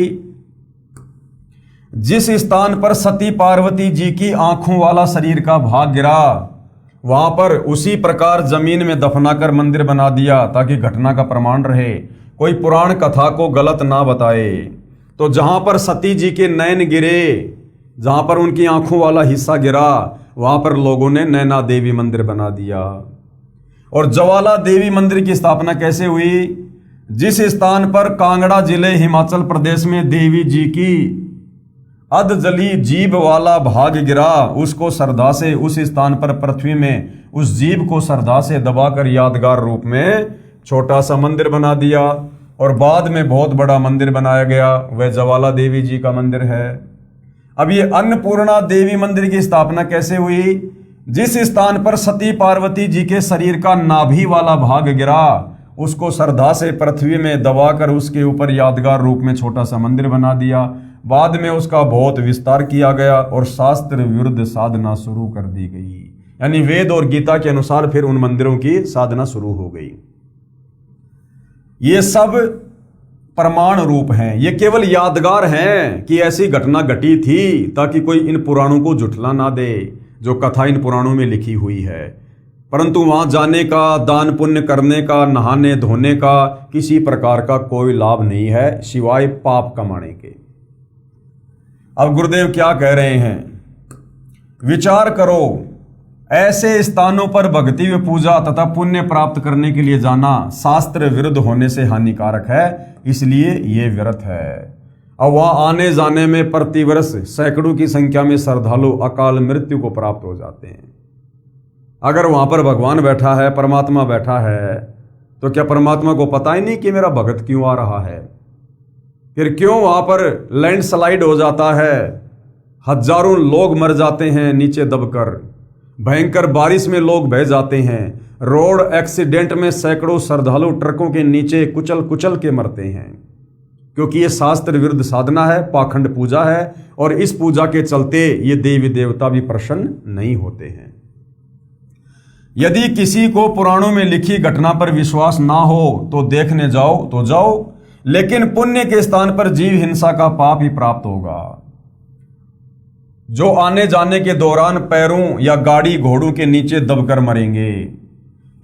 जिस स्थान पर सती पार्वती जी की आंखों वाला शरीर का भाग गिरा, वहां पर उसी प्रकार जमीन में दफनाकर मंदिर बना दिया ताकि घटना का प्रमाण रहे, कोई पुराण कथा को गलत ना बताए। तो जहां पर सती जी के नयन गिरे, जहां पर उनकी आंखों वाला हिस्सा गिरा, वहां पर लोगों ने नैना देवी मंदिर बना दिया। और ज्वाला देवी मंदिर की स्थापना कैसे हुई? जिस स्थान पर कांगड़ा जिले हिमाचल प्रदेश में देवी जी की अधजली जीभ वाला भाग गिरा, उसको श्रद्धा से उस स्थान पर पृथ्वी में उस जीभ को श्रद्धा से दबाकर यादगार रूप में छोटा सा मंदिर बना दिया और बाद में बहुत बड़ा मंदिर बनाया गया, वह ज्वाला देवी जी का मंदिर है। अब ये अन्नपूर्णा देवी मंदिर की स्थापना कैसे हुई? जिस स्थान पर सती पार्वती जी के शरीर का नाभि वाला भाग गिरा, उसको श्रद्धा से पृथ्वी में दबाकर उसके ऊपर यादगार रूप में छोटा सा मंदिर बना दिया। बाद में उसका बहुत विस्तार किया गया और शास्त्र विरुद्ध साधना शुरू कर दी गई, यानी वेद और गीता के अनुसार फिर उन मंदिरों की साधना शुरू हो गई। ये सब प्रमाण रूप हैं, ये केवल यादगार हैं कि ऐसी घटना घटी थी, ताकि कोई इन पुराणों को झुठला ना दे जो कथा इन पुराणों में लिखी हुई है। परंतु वहां जाने का, दान पुण्य करने का, नहाने धोने का किसी प्रकार का कोई लाभ नहीं है सिवाय पाप कमाने के। अब गुरुदेव क्या कह रहे हैं? विचार करो, ऐसे स्थानों पर भक्ति व पूजा तथा पुण्य प्राप्त करने के लिए जाना शास्त्र विरुद्ध होने से हानिकारक है, इसलिए ये व्यर्थ है। अब वहां आने जाने में प्रतिवर्ष सैकड़ों की संख्या में श्रद्धालु अकाल मृत्यु को प्राप्त हो जाते हैं। अगर वहां पर भगवान बैठा है, परमात्मा बैठा है, तो क्या परमात्मा को पता ही नहीं कि मेरा भगत क्यों आ रहा है? फिर क्यों वहां पर लैंडस्लाइड हो जाता है, हजारों लोग मर जाते हैं नीचे दबकर, भयंकर बारिश में लोग बह जाते हैं, रोड एक्सीडेंट में सैकड़ों श्रद्धालु ट्रकों के नीचे कुचल कुचल के मरते हैं? क्योंकि ये शास्त्र विरुद्ध साधना है, पाखंड पूजा है, और इस पूजा के चलते ये देवी देवता भी प्रसन्न नहीं होते हैं। यदि किसी को पुराणों में लिखी घटना पर विश्वास ना हो तो देखने जाओ तो जाओ, लेकिन पुण्य के स्थान पर जीव हिंसा का पाप ही प्राप्त होगा। जो आने जाने के दौरान पैरों या गाड़ी घोड़ों के नीचे दबकर मरेंगे।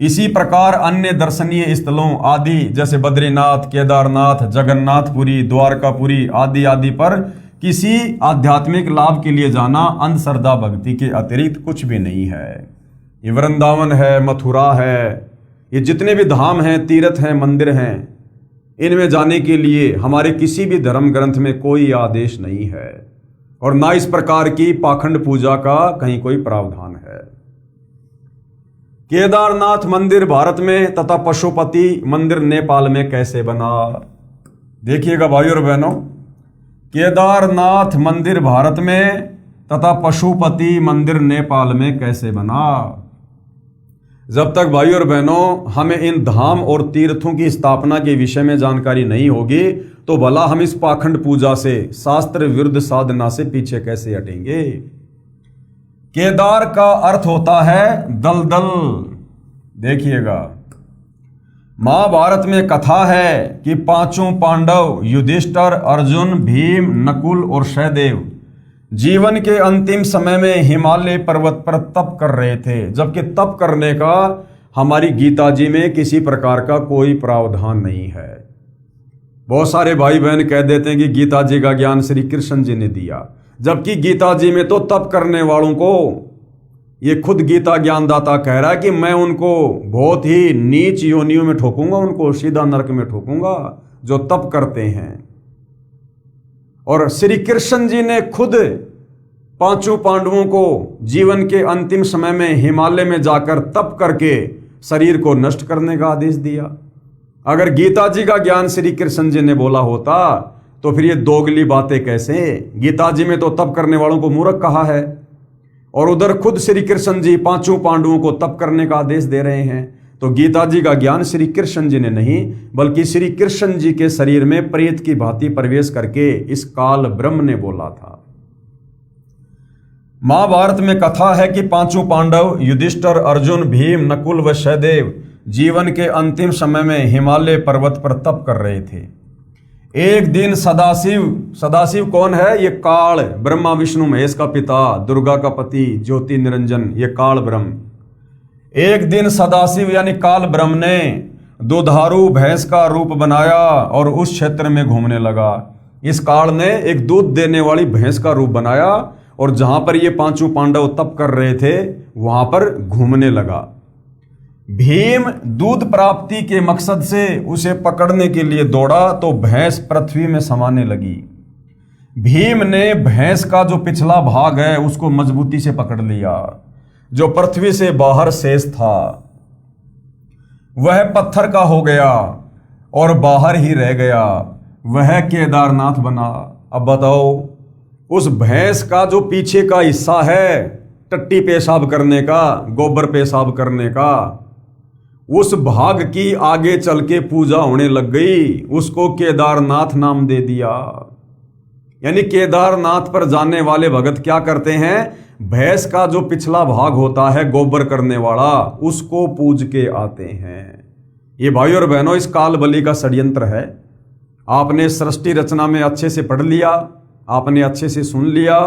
इसी प्रकार अन्य दर्शनीय स्थलों आदि जैसे बद्रीनाथ, केदारनाथ, जगन्नाथपुरी, द्वारकापुरी आदि आदि पर किसी आध्यात्मिक लाभ के लिए जाना अंधश्रद्धा भक्ति के अतिरिक्त कुछ भी नहीं है। ये वृंदावन है, मथुरा है, ये जितने भी धाम हैं, तीर्थ हैं, मंदिर हैं, इनमें जाने के लिए हमारे किसी भी धर्म ग्रंथ में कोई आदेश नहीं है और ना इस प्रकार की पाखंड पूजा का कहीं कोई प्रावधान है। केदारनाथ मंदिर भारत में तथा पशुपति मंदिर नेपाल में कैसे बना? देखिएगा भाइयों और बहनों, केदारनाथ मंदिर भारत में तथा पशुपति मंदिर नेपाल में कैसे बना? जब तक भाइयों और बहनों हमें इन धाम और तीर्थों की स्थापना के विषय में जानकारी नहीं होगी तो भला हम इस पाखंड पूजा से, शास्त्र विरुद्ध साधना से पीछे कैसे हटेंगे? केदार का अर्थ होता है दलदल। देखिएगा, महाभारत में कथा है कि पांचों पांडव युधिष्ठिर, अर्जुन, भीम, नकुल और सहदेव जीवन के अंतिम समय में हिमालय पर्वत पर तप कर रहे थे, जबकि तप करने का हमारी गीता जी में किसी प्रकार का कोई प्रावधान नहीं है। बहुत सारे भाई बहन कह देते हैं कि गीता जी का ज्ञान श्री कृष्ण जी ने दिया, जबकि गीता जी में तो तप करने वालों को, ये खुद गीता ज्ञानदाता कह रहा है कि मैं उनको बहुत ही नीच योनियों में ठोकूंगा, उनको सीधा नरक में ठोकूंगा जो तप करते हैं। और श्री कृष्ण जी ने खुद पांचों पांडवों को जीवन के अंतिम समय में हिमालय में जाकर तप करके शरीर को नष्ट करने का आदेश दिया। अगर गीता जी का ज्ञान श्री कृष्ण जी ने बोला होता तो फिर ये दोगली बातें कैसे? गीता जी में तो तप करने वालों को मूर्ख कहा है और उधर खुद श्री कृष्ण जी पांचों पांडवों को तप करने का आदेश दे रहे हैं। तो गीता जी का ज्ञान श्री कृष्ण जी ने नहीं, बल्कि श्री कृष्ण जी के शरीर में प्रेत की भांति प्रवेश करके इस काल ब्रह्म ने बोला था। महाभारत में कथा है कि पांचों पांडव युधिष्ठिर, अर्जुन, भीम, नकुल व सहदेव जीवन के अंतिम समय में हिमालय पर्वत पर तप कर रहे थे। एक दिन सदाशिव कौन है? ये काल, ब्रह्मा विष्णु महेश का पिता, दुर्गा का पति, ज्योति निरंजन, ये काल ब्रह्म। एक दिन सदाशिव यानी काल ब्रह्म ने दुधारू भैंस का रूप बनाया और उस क्षेत्र में घूमने लगा। इस काल ने एक दूध देने वाली भैंस का रूप बनाया और जहां पर ये पांचों पांडव तप कर रहे थे वहां पर घूमने लगा। भीम दूध प्राप्ति के मकसद से उसे पकड़ने के लिए दौड़ा तो भैंस पृथ्वी में समाने लगी। भीम ने भैंस का जो पिछला भाग है उसको मजबूती से पकड़ लिया। जो पृथ्वी से बाहर शेष था वह पत्थर का हो गया और बाहर ही रह गया, वह केदारनाथ बना। अब बताओ, उस भैंस का जो पीछे का हिस्सा है टट्टी पेशाब करने का, गोबर पेशाब करने का, उस भाग की आगे चल के पूजा होने लग गई, उसको केदारनाथ नाम दे दिया। यानी केदारनाथ पर जाने वाले भगत क्या करते हैं? भैंस का जो पिछला भाग होता है गोबर करने वाला, उसको पूज के आते हैं। ये भाई और बहनों, इस काल बलि का षड्यंत्र है। आपने सृष्टि रचना में अच्छे से पढ़ लिया, आपने अच्छे से सुन लिया।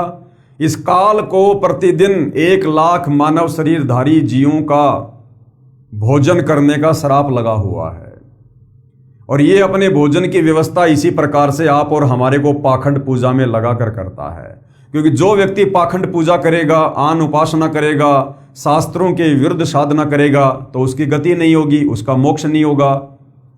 इस काल को प्रतिदिन 1 लाख मानव शरीरधारी जीवों का भोजन करने का श्राप लगा हुआ है और ये अपने भोजन की व्यवस्था इसी प्रकार से आप और हमारे को पाखंड पूजा में लगाकर करता है। क्योंकि जो व्यक्ति पाखंड पूजा करेगा, आन उपासना करेगा, शास्त्रों के विरुद्ध साधना करेगा तो उसकी गति नहीं होगी, उसका मोक्ष नहीं होगा।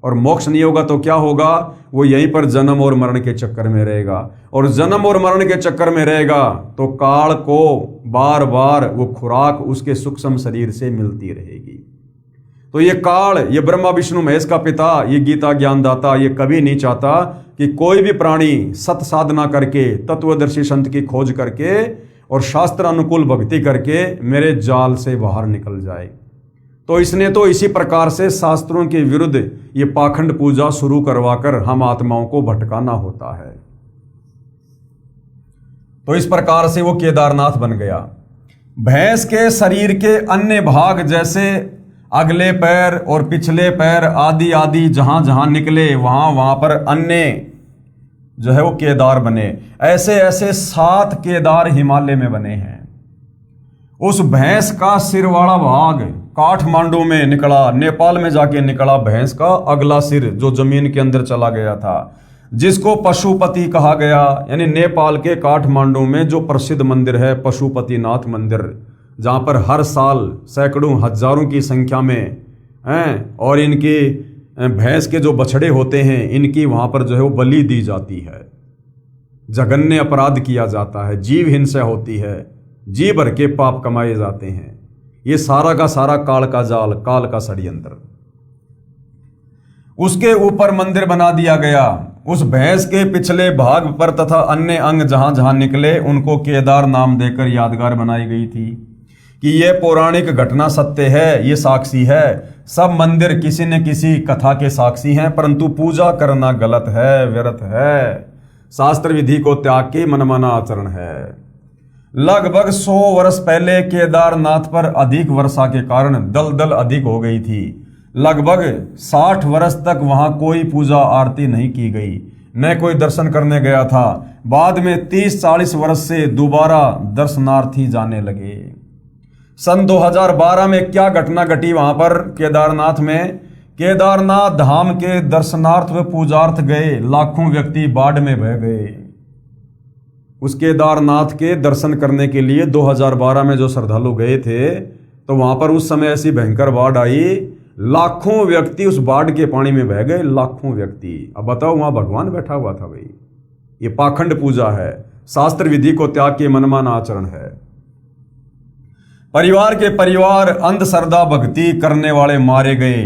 और मोक्ष नहीं होगा तो क्या होगा? वो यहीं पर जन्म और मरण के चक्कर में रहेगा और जन्म और मरण के चक्कर में रहेगा तो काल को बार बार वो खुराक उसके सूक्ष्म शरीर से मिलती रहेगी। तो ये काल, ये ब्रह्मा विष्णु महेश का पिता, ये गीता ज्ञानदाता, ये कभी नहीं चाहता कि कोई भी प्राणी सत साधना करके, तत्वदर्शी संत की खोज करके और शास्त्र अनुकूल भक्ति करके मेरे जाल से बाहर निकल जाए। तो इसने तो इसी प्रकार से शास्त्रों के विरुद्ध ये पाखंड पूजा शुरू करवाकर हम आत्माओं को भटकाना होता है। तो इस प्रकार से वो केदारनाथ बन गया। भैंस के शरीर के अन्य भाग जैसे अगले पैर और पिछले पैर आदि आदि जहां जहां निकले वहां पर अन्य जो है वो केदार बने। ऐसे ऐसे 7 केदार हिमालय में बने हैं। उस भैंस का सिर वाला भाग काठमांडू में निकला, नेपाल में जाके निकला भैंस का अगला सिर जो जमीन के अंदर चला गया था, जिसको पशुपति कहा गया। यानी नेपाल के काठमांडू में जो प्रसिद्ध मंदिर है पशुपतिनाथ मंदिर, जहाँ पर हर साल सैकड़ों हजारों की संख्या में हैं और इनके भैंस के जो बछड़े होते हैं इनकी वहाँ पर जो है वो बलि दी जाती है। जघन्य अपराध किया जाता है, जीव हिंसा होती है, जी भर के पाप कमाए जाते हैं। ये सारा का सारा काल का जाल, काल का षड्यंत्र। उसके ऊपर मंदिर बना दिया गया। उस भैंस के पिछले भाग पर तथा अन्य अंग जहां जहां निकले उनको केदार नाम देकर यादगार बनाई गई थी कि यह पौराणिक घटना सत्य है, ये साक्षी है। सब मंदिर किसी न किसी कथा के साक्षी हैं, परंतु पूजा करना गलत है, व्यर्थ है। शास्त्र विधि को त्याग के मनमाना आचरण है। लगभग 100 वर्ष पहले केदारनाथ पर अधिक वर्षा के कारण दलदल अधिक हो गई थी। लगभग 60 वर्ष तक वहां कोई पूजा आरती नहीं की गई। न कोई दर्शन करने गया था। बाद में 30-40 वर्ष से दोबारा दर्शनार्थी जाने लगे। सन 2012 में क्या घटना घटी वहां पर केदारनाथ में? केदारनाथ धाम के दर्शनार्थ व पूजार्थ गए लाखों व्यक्ति बाढ़ में बह गए। उस केदारनाथ के दर्शन करने के लिए 2012 में जो श्रद्धालु गए थे, तो वहां पर उस समय ऐसी भयंकर बाढ़ आई, लाखों व्यक्ति उस बाढ़ के पानी में बह गए, लाखों व्यक्ति। अब बताओ, वहां भगवान बैठा हुआ था भाई। ये पाखंड पूजा है, शास्त्र विधि को त्याग के मनमाना आचरण है। परिवार के परिवार अंधश्रद्धा भक्ति करने वाले मारे गए।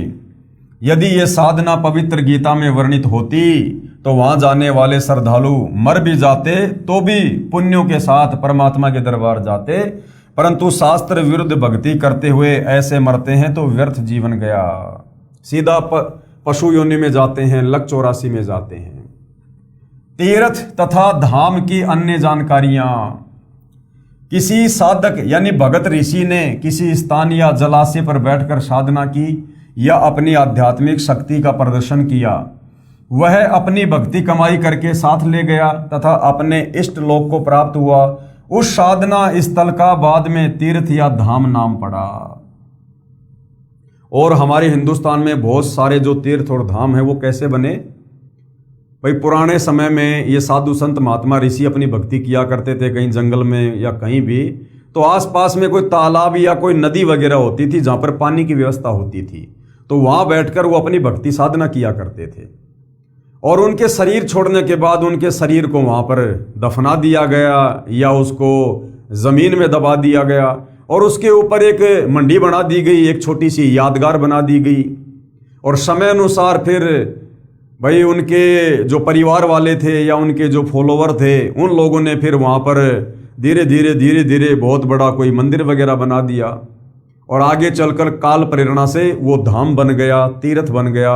यदि ये साधना पवित्र गीता में वर्णित होती तो वहां जाने वाले श्रद्धालु मर भी जाते तो भी पुण्यों के साथ परमात्मा के दरबार जाते, परंतु शास्त्र विरुद्ध भक्ति करते हुए ऐसे मरते हैं तो व्यर्थ जीवन गया, सीधा पशु योनि में जाते हैं, लक 84 में जाते हैं। तीर्थ तथा धाम की अन्य जानकारियां। किसी साधक यानी भगत ऋषि ने किसी स्थान या जलाशय पर बैठकर साधना की या अपनी आध्यात्मिक शक्ति का प्रदर्शन किया, वह अपनी भक्ति कमाई करके साथ ले गया तथा अपने इष्ट लोक को प्राप्त हुआ। उस साधना स्थल का बाद में तीर्थ या धाम नाम पड़ा। और हमारे हिंदुस्तान में बहुत सारे जो तीर्थ और धाम है वो कैसे बने भाई? पुराने समय में ये साधु संत महात्मा ऋषि अपनी भक्ति किया करते थे कहीं जंगल में या कहीं भी, तो आसपास में कोई तालाब या कोई नदी वगैरह होती थी जहां पर पानी की व्यवस्था होती थी, तो वहां बैठकर वो अपनी भक्ति साधना किया करते थे। और उनके शरीर छोड़ने के बाद उनके शरीर को वहां पर दफना दिया गया या उसको जमीन में दबा दिया गया और उसके ऊपर एक मंडी बना दी गई, एक छोटी सी यादगार बना दी गई। और समय अनुसार फिर भाई उनके जो परिवार वाले थे या उनके जो फॉलोवर थे उन लोगों ने फिर वहां पर धीरे धीरे बहुत बड़ा कोई मंदिर वगैरह बना दिया और आगे चलकर काल प्रेरणा से वो धाम बन गया, तीर्थ बन गया।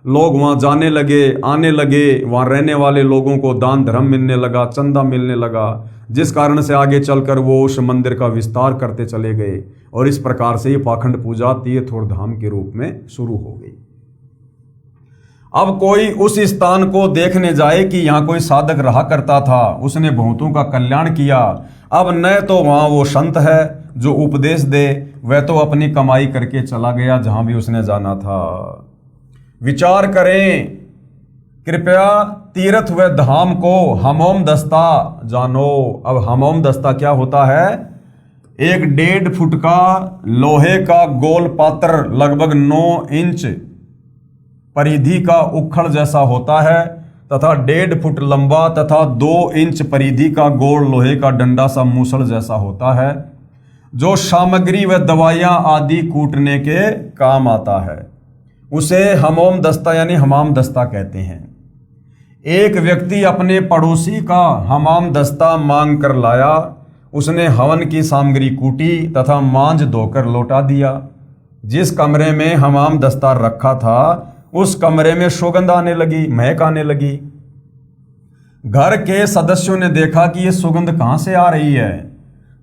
लोग वहां जाने लगे, आने लगे, वहां रहने वाले लोगों को दान धर्म मिलने लगा, चंदा मिलने लगा, जिस कारण से आगे चलकर वो उस मंदिर का विस्तार करते चले गए और इस प्रकार से ये पाखंड पूजा तीर्थ और धाम के रूप में शुरू हो गई। अब कोई उस स्थान को देखने जाए कि यहाँ कोई साधक रहा करता था, उसने बहुतों का कल्याण किया। अब न तो वहां वो संत है जो उपदेश दे, वह तो अपनी कमाई करके चला गया जहां भी उसने जाना था। विचार करें कृपया, तीर्थ व धाम को हमोम दस्ता जानो। अब हमोम दस्ता क्या होता है? एक 1.5 फुट का लोहे का गोल पात्र लगभग 9 इंच परिधि का उखड़ जैसा होता है तथा 1.5 फुट लंबा तथा 2 इंच परिधि का गोल लोहे का डंडा सा मूसल जैसा होता है, जो सामग्री व दवाइयां आदि कूटने के काम आता है। उसे हमोम दस्ता यानी हमाम दस्ता कहते हैं। एक व्यक्ति अपने पड़ोसी का हमाम दस्ता मांग कर लाया। उसने हवन की सामग्री कूटी तथा मांझ धोकर लौटा दिया। जिस कमरे में हमाम दस्ता रखा था उस कमरे में सुगंध आने लगी, महक आने लगी। घर के सदस्यों ने देखा कि ये सुगंध कहां से आ रही है,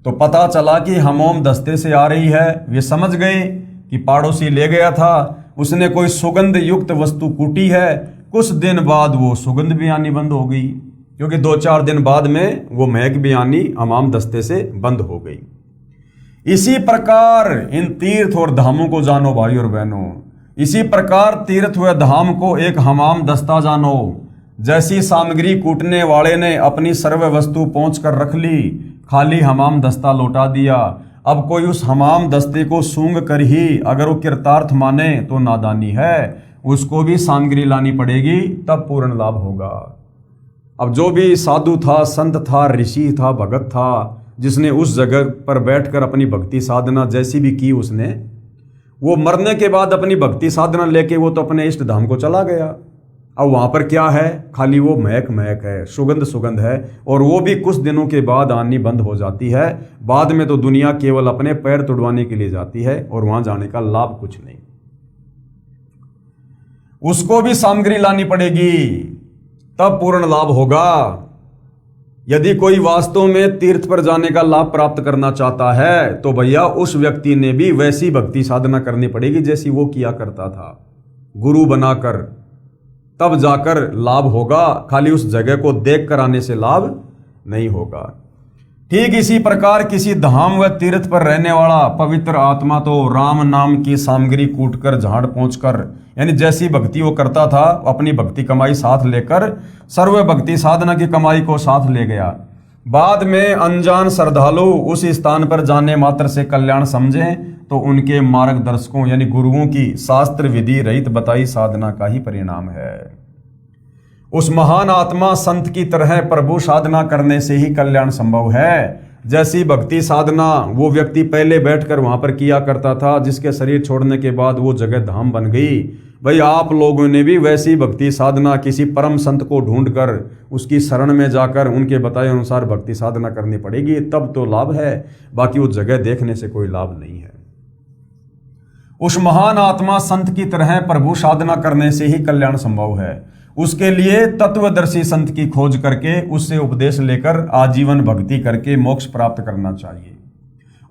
तो पता चला कि हमाम दस्ते से आ रही है। वे समझ गए कि पड़ोसी ले गया था, उसने कोई सुगंध युक्त वस्तु कूटी है। कुछ दिन बाद वो सुगंध भी आनी बंद हो गई, क्योंकि 2-4 दिन बाद में वो महक भी आनी हमाम दस्ते से बंद हो गई। इसी प्रकार इन तीर्थ और धामों को जानो भाई और बहनों। इसी प्रकार तीर्थ व धाम को एक हमाम दस्ता जानो। जैसी सामग्री कूटने वाले ने अपनी सर्व वस्तु पहुंच कर रख ली, खाली हमाम दस्ता लौटा दिया। अब कोई उस हमाम दस्ते को सूंघ कर ही अगर वो कृतार्थ माने तो नादानी है, उसको भी सामग्री लानी पड़ेगी, तब पूर्ण लाभ होगा। अब जो भी साधु था, संत था, ऋषि था, भगत था, जिसने उस जगह पर बैठकर अपनी भक्ति साधना जैसी भी की, उसने वो मरने के बाद अपनी भक्ति साधना लेके वो तो अपने इष्ट धाम को चला गया। अब वहां पर क्या है? खाली वो महक है, सुगंध है, और वो भी कुछ दिनों के बाद आनी बंद हो जाती है। बाद में तो दुनिया केवल अपने पैर तुड़वाने के लिए जाती है और वहां जाने का लाभ कुछ नहीं। उसको भी सामग्री लानी पड़ेगी, तब पूर्ण लाभ होगा। यदि कोई वास्तव में तीर्थ पर जाने का लाभ प्राप्त करना चाहता है तो भैया उस व्यक्ति ने भी वैसी भक्ति साधना करनी पड़ेगी जैसी वो किया करता था, गुरु बनाकर। तब जाकर लाभ होगा, खाली उस जगह को देख कर आने से लाभ नहीं होगा। ठीक इसी प्रकार किसी धाम व तीर्थ पर रहने वाला पवित्र आत्मा तो राम नाम की सामग्री कूटकर झाड़ पहुंचकर, यानी जैसी भक्ति वो करता था अपनी भक्ति कमाई साथ लेकर सर्व भक्ति साधना की कमाई को साथ ले गया। बाद में अनजान श्रद्धालु उस स्थान पर जाने मात्र से कल्याण समझें तो उनके मार्गदर्शकों यानी गुरुओं की शास्त्र विधि रहित बताई साधना का ही परिणाम है। उस महान आत्मा संत की तरह प्रभु साधना करने से ही कल्याण संभव है। जैसी भक्ति साधना वो व्यक्ति पहले बैठकर वहां पर किया करता था, जिसके शरीर छोड़ने के बाद वो जगह धाम बन गई, भाई आप लोगों ने भी वैसी भक्ति साधना किसी परम संत को ढूंढकर उसकी शरण में जाकर उनके बताए अनुसार भक्ति साधना करनी पड़ेगी, तब तो लाभ है, बाकी वो जगह देखने से कोई लाभ नहीं है। उस महान आत्मा संत की तरह प्रभु साधना करने से ही कल्याण संभव है। उसके लिए तत्वदर्शी संत की खोज करके उससे उपदेश लेकर आजीवन भक्ति करके मोक्ष प्राप्त करना चाहिए।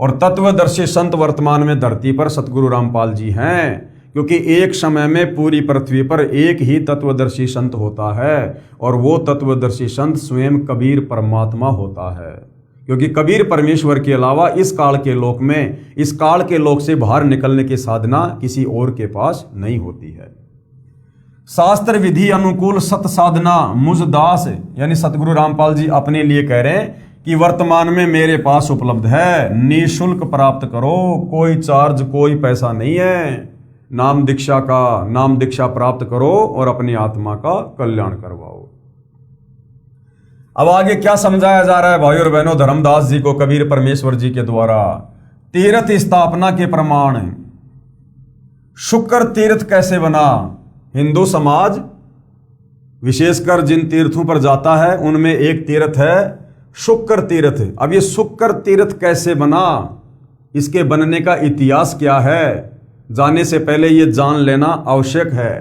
और तत्वदर्शी संत वर्तमान में धरती पर सतगुरु रामपाल जी हैं, क्योंकि एक समय में पूरी पृथ्वी पर एक ही तत्वदर्शी संत होता है और वो तत्वदर्शी संत स्वयं कबीर परमात्मा होता है। क्योंकि कबीर परमेश्वर के अलावा इस काल के लोक में, इस काल के लोक से बाहर निकलने की साधना किसी और के पास नहीं होती है। शास्त्र विधि अनुकूल सत साधना मुझ दास यानी सतगुरु रामपाल जी अपने लिए कह रहे हैं कि वर्तमान में मेरे पास उपलब्ध है, निःशुल्क प्राप्त करो, कोई चार्ज कोई पैसा नहीं है। नाम दीक्षा प्राप्त करो और अपनी आत्मा का कल्याण करवाओ। अब आगे क्या समझाया जा रहा है भाई और बहनों धर्मदास जी को कबीर परमेश्वर जी के द्वारा? तीर्थ स्थापना के प्रमाण। शुक्र तीर्थ कैसे बना? हिंदू समाज विशेषकर जिन तीर्थों पर जाता है उनमें एक तीर्थ है शुक्र तीर्थ। अब ये शुक्र तीर्थ कैसे बना, इसके बनने का इतिहास क्या है, जाने से पहले ये जान लेना आवश्यक है।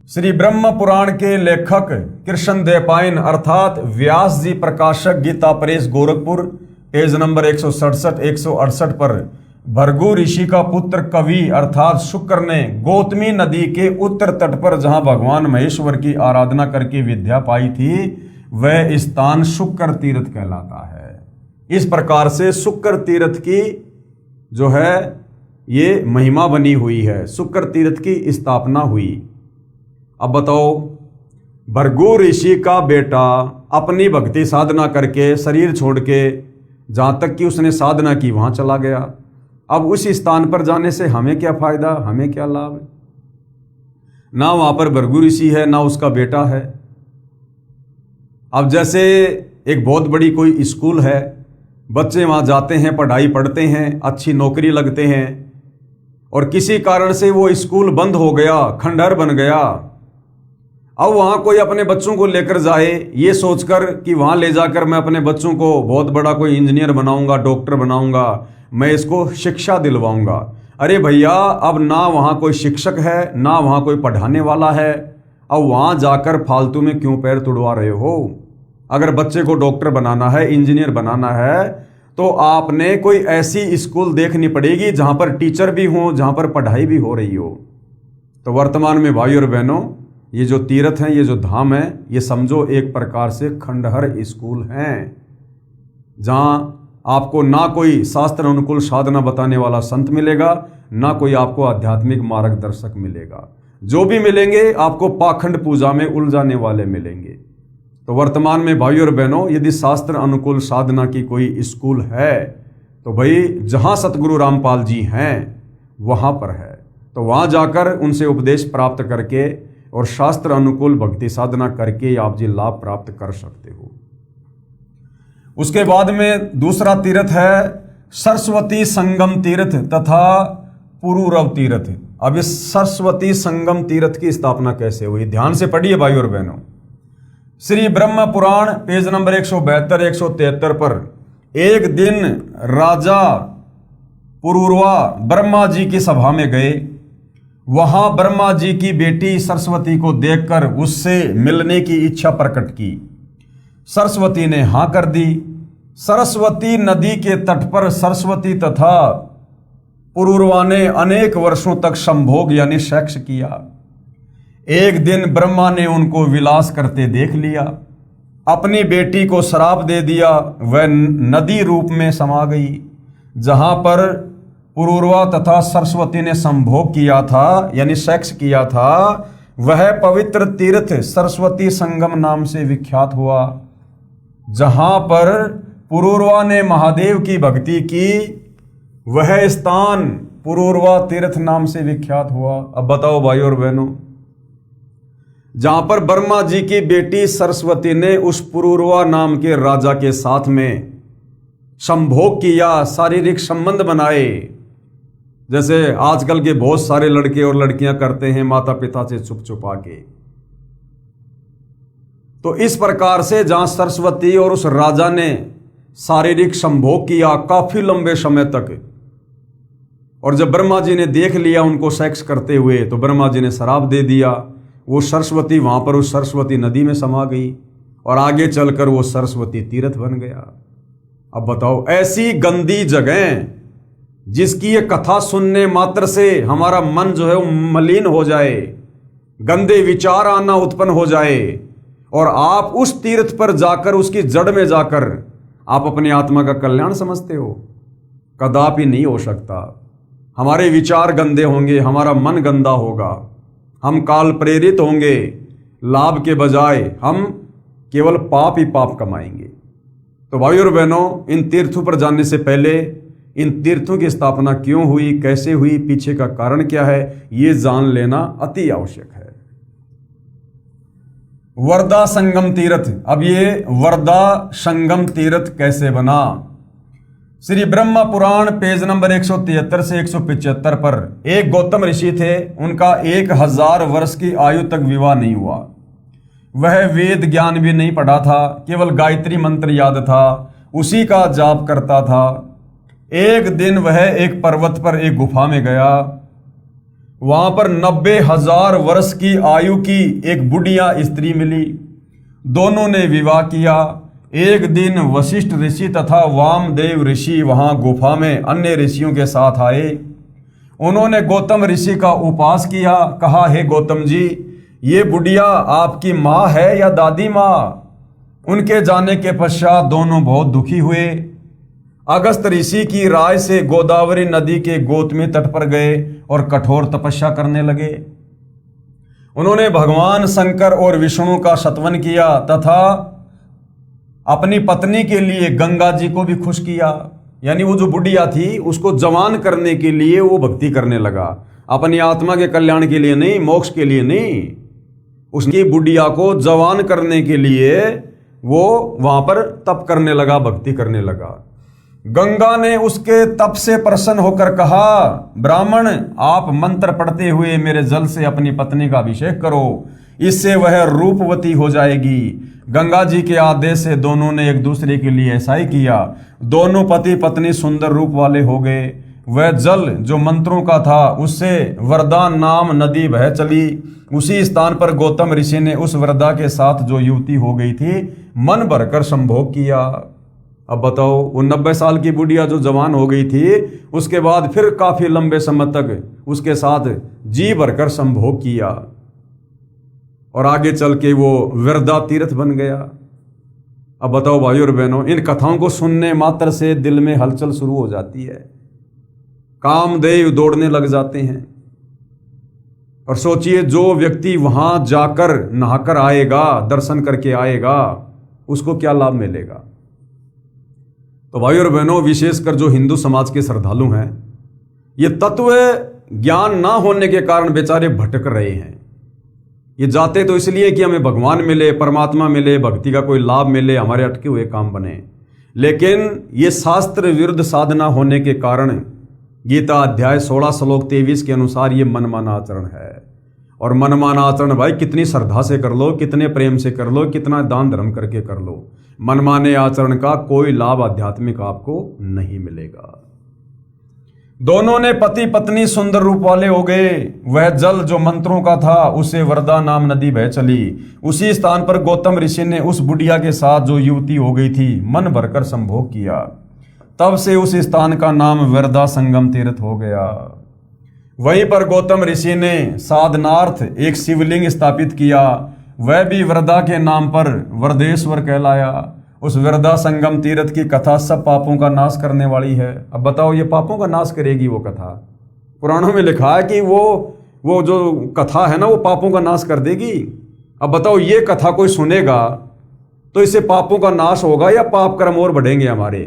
श्री ब्रह्म पुराण के लेखक कृष्ण देवपायन अर्थात व्यास जी प्रकाशक Gita Press Gorakhpur page number 167-168 पर भृगु ऋषि का पुत्र कवि अर्थात शुक्र ने गौतमी नदी के उत्तर तट पर जहां भगवान महेश्वर की आराधना करके विद्या पाई थी वह स्थान शुक्र तीर्थ कहलाता है। इस प्रकार से शुक्र तीर्थ की जो है ये महिमा बनी हुई है, शुक्र तीर्थ की स्थापना हुई। अब बताओ, भृगु ऋषि का बेटा अपनी भक्ति साधना करके शरीर छोड़ के जहां तक कि उसने साधना की वहां चला गया। अब उस स्थान पर जाने से हमें क्या फायदा, हमें क्या लाभ? ना वहां पर भृगु ऋषि है ना उसका बेटा है। अब जैसे एक बहुत बड़ी कोई स्कूल है, बच्चे वहां जाते हैं, पढ़ाई पढ़ते हैं, अच्छी नौकरी लगते हैं और किसी कारण से वो स्कूल बंद हो गया, खंडहर बन गया। अब वहां कोई अपने बच्चों को लेकर जाए ये सोचकर कि वहां ले जाकर मैं अपने बच्चों को बहुत बड़ा कोई इंजीनियर बनाऊंगा, डॉक्टर बनाऊंगा, मैं इसको शिक्षा दिलवाऊंगा। अरे भैया, अब ना वहां कोई शिक्षक है ना वहां कोई पढ़ाने वाला है, अब वहां जाकर फालतू में क्यों पैर तुड़वा रहे हो? अगर बच्चे को डॉक्टर बनाना है, इंजीनियर बनाना है तो आपने कोई ऐसी स्कूल देखनी पड़ेगी जहां पर टीचर भी हो, जहां पर पढ़ाई भी हो रही हो। तो वर्तमान में भाई और बहनों ये जो तीर्थ हैं, ये जो धाम है, ये समझो एक प्रकार से खंडहर स्कूल हैं जहां आपको ना कोई शास्त्र अनुकूल साधना बताने वाला संत मिलेगा, ना कोई आपको आध्यात्मिक मार्गदर्शक मिलेगा। जो भी मिलेंगे आपको पाखंड पूजा में उलझाने वाले मिलेंगे। तो वर्तमान में भाई और बहनों यदि शास्त्र अनुकूल साधना की कोई स्कूल है तो भाई जहां सतगुरु रामपाल जी हैं वहां पर है, तो वहां जाकर उनसे उपदेश प्राप्त करके और शास्त्र अनुकूल भक्ति साधना करके आप जी लाभ प्राप्त कर सकते हो। उसके बाद में दूसरा तीर्थ है सरस्वती संगम तीर्थ तथा पुरूरव तीर्थ। अब इस सरस्वती संगम तीर्थ की स्थापना कैसे हुई, ध्यान से पढ़िए भाई और बहनों। श्री ब्रह्म पुराण पेज नंबर 172-173 पर एक दिन राजा पुरूरवा ब्रह्मा जी की सभा में गए। वहां ब्रह्मा जी की बेटी सरस्वती को देखकर उससे मिलने की इच्छा प्रकट की। सरस्वती ने हां कर दी। सरस्वती नदी के तट पर सरस्वती तथा पुरूरवा ने अनेक वर्षों तक संभोग यानी सेक्स किया। एक दिन ब्रह्मा ने उनको विलास करते देख लिया, अपनी बेटी को श्राप दे दिया, वह नदी रूप में समा गई। जहां पर पुरूरवा तथा सरस्वती ने संभोग किया था यानी सेक्स किया था, वह पवित्र तीर्थ सरस्वती संगम नाम से विख्यात हुआ। जहां पर पुरूरवा ने महादेव की भक्ति की, वह स्थान पुरूरवा तीर्थ नाम से विख्यात हुआ। अब बताओ भाई और बहनों, जहां पर ब्रह्मा जी की बेटी सरस्वती ने उस पुरूरवा नाम के राजा के साथ में संभोग किया, शारीरिक संबंध बनाए, जैसे आजकल के बहुत सारे लड़के और लड़कियां करते हैं माता पिता से छुप छुपा के। तो इस प्रकार से जहां सरस्वती और उस राजा ने शारीरिक संभोग किया काफी लंबे समय तक, और जब ब्रह्मा जी ने देख लिया उनको सेक्स करते हुए, तो ब्रह्मा जी ने श्राप दे दिया। वो सरस्वती वहां पर उस सरस्वती नदी में समा गई और आगे चलकर वो सरस्वती तीर्थ बन गया। अब बताओ, ऐसी गंदी जगह जिसकी ये कथा सुनने मात्र से हमारा मन जो है वो मलिन हो जाए, गंदे विचार आना उत्पन्न हो जाए, और आप उस तीर्थ पर जाकर उसकी जड़ में जाकर आप अपनी आत्मा का कल्याण समझते हो, कदापि नहीं हो सकता। हमारे विचार गंदे होंगे, हमारा मन गंदा होगा, हम काल प्रेरित होंगे, लाभ के बजाय हम केवल पाप ही पाप कमाएंगे। तो भाई और बहनों, इन तीर्थों पर जाने से पहले इन तीर्थों की स्थापना क्यों हुई, कैसे हुई, पीछे का कारण क्या है, ये जान लेना अति आवश्यक है। वर्दा संगम तीर्थ। अब ये वर्दा संगम तीर्थ कैसे बना? श्री ब्रह्मा पुराण पेज नंबर 173 से 175 पर एक गौतम ऋषि थे, उनका 1000 वर्ष की आयु तक विवाह नहीं हुआ। वह वेद ज्ञान भी नहीं पढ़ा था, केवल गायत्री मंत्र याद था, उसी का जाप करता था। एक दिन वह एक पर्वत पर एक गुफा में गया। वहां पर 90,000 वर्ष की आयु की एक बुढ़िया स्त्री मिली। दोनों ने विवाह किया। एक दिन वशिष्ठ ऋषि तथा वामदेव ऋषि वहां गुफा में अन्य ऋषियों के साथ आए। उन्होंने गौतम ऋषि का उपास किया। कहा, हे गौतम जी, ये बुढ़िया आपकी माँ है या दादी माँ? उनके जाने के पश्चात दोनों बहुत दुखी हुए। अगस्त ऋषि की राय से गोदावरी नदी के गौतमी तट पर गए और कठोर तपस्या करने लगे। उन्होंने भगवान शंकर और विष्णु का स्तवन किया तथा अपनी पत्नी के लिए गंगा जी को भी खुश किया। यानी वो जो बुढ़िया थी उसको जवान करने के लिए वो भक्ति करने लगा, अपनी आत्मा के कल्याण के लिए नहीं, मोक्ष के लिए नहीं। उसकी बुढ़िया को जवान करने के लिए वो वहां पर तप करने लगा, भक्ति करने लगा। गंगा ने उसके तप से प्रसन्न होकर कहा, ब्राह्मण, आप मंत्र पढ़ते हुए मेरे जल से अपनी पत्नी का अभिषेक करो, इससे वह रूपवती हो जाएगी। गंगा जी के आदेश से दोनों ने एक दूसरे के लिए ऐसा ही किया। दोनों पति पत्नी सुंदर रूप वाले हो गए। वह जल जो मंत्रों का था उससे वरदा नाम नदी बह चली। उसी स्थान पर गौतम ऋषि ने उस वरदा के साथ जो युवती हो गई थी मन भरकर संभोग किया। अब बताओ, वो 90 साल की बुढ़िया जो जवान हो गई थी, उसके बाद फिर काफी लंबे समय तक उसके साथ जी भरकर संभोग किया और आगे चल के वो वरदा तीर्थ बन गया। अब बताओ भाई और बहनों, इन कथाओं को सुनने मात्र से दिल में हलचल शुरू हो जाती है, कामदेव दौड़ने लग जाते हैं। और सोचिए, जो व्यक्ति वहां जाकर नहाकर आएगा, दर्शन करके आएगा, उसको क्या लाभ मिलेगा? तो भाई और बहनों, विशेषकर जो हिंदू समाज के श्रद्धालु हैं, ये तत्व ज्ञान ना होने के कारण बेचारे भटक रहे हैं। ये जाते तो इसलिए कि हमें भगवान मिले, परमात्मा मिले, भक्ति का कोई लाभ मिले, हमारे अटके हुए काम बने। लेकिन ये शास्त्र विरुद्ध साधना होने के कारण गीता अध्याय 16 श्लोक 23 के अनुसार ये मनमाना आचरण है। और मनमाना आचरण भाई कितनी श्रद्धा से कर लो, कितने प्रेम से कर लो, कितना दान धर्म करके कर लो, मनमाने आचरण का कोई लाभ आध्यात्मिक आपको नहीं मिलेगा। दोनों ने पति पत्नी सुंदर रूप वाले हो गए। वह जल जो मंत्रों का था उसे वरदा नाम नदी बह चली। उसी स्थान पर गौतम ऋषि ने उस बुढ़िया के साथ जो युवती हो गई थी मन भरकर संभोग किया। तब से उस स्थान का नाम वरदा संगम तीर्थ हो गया। वहीं पर गौतम ऋषि ने साधनार्थ एक शिवलिंग स्थापित किया, वह भी वरदा के नाम पर वरदेश्वर कहलाया। उस वरदा संगम तीर्थ की कथा सब पापों का नाश करने वाली है। अब बताओ, ये पापों का नाश करेगी वो कथा? पुराणों में लिखा है कि वो जो कथा है ना, वो पापों का नाश कर देगी। अब बताओ, ये कथा कोई सुनेगा तो इससे पापों का नाश होगा या पाप कर्म और बढ़ेंगे हमारे?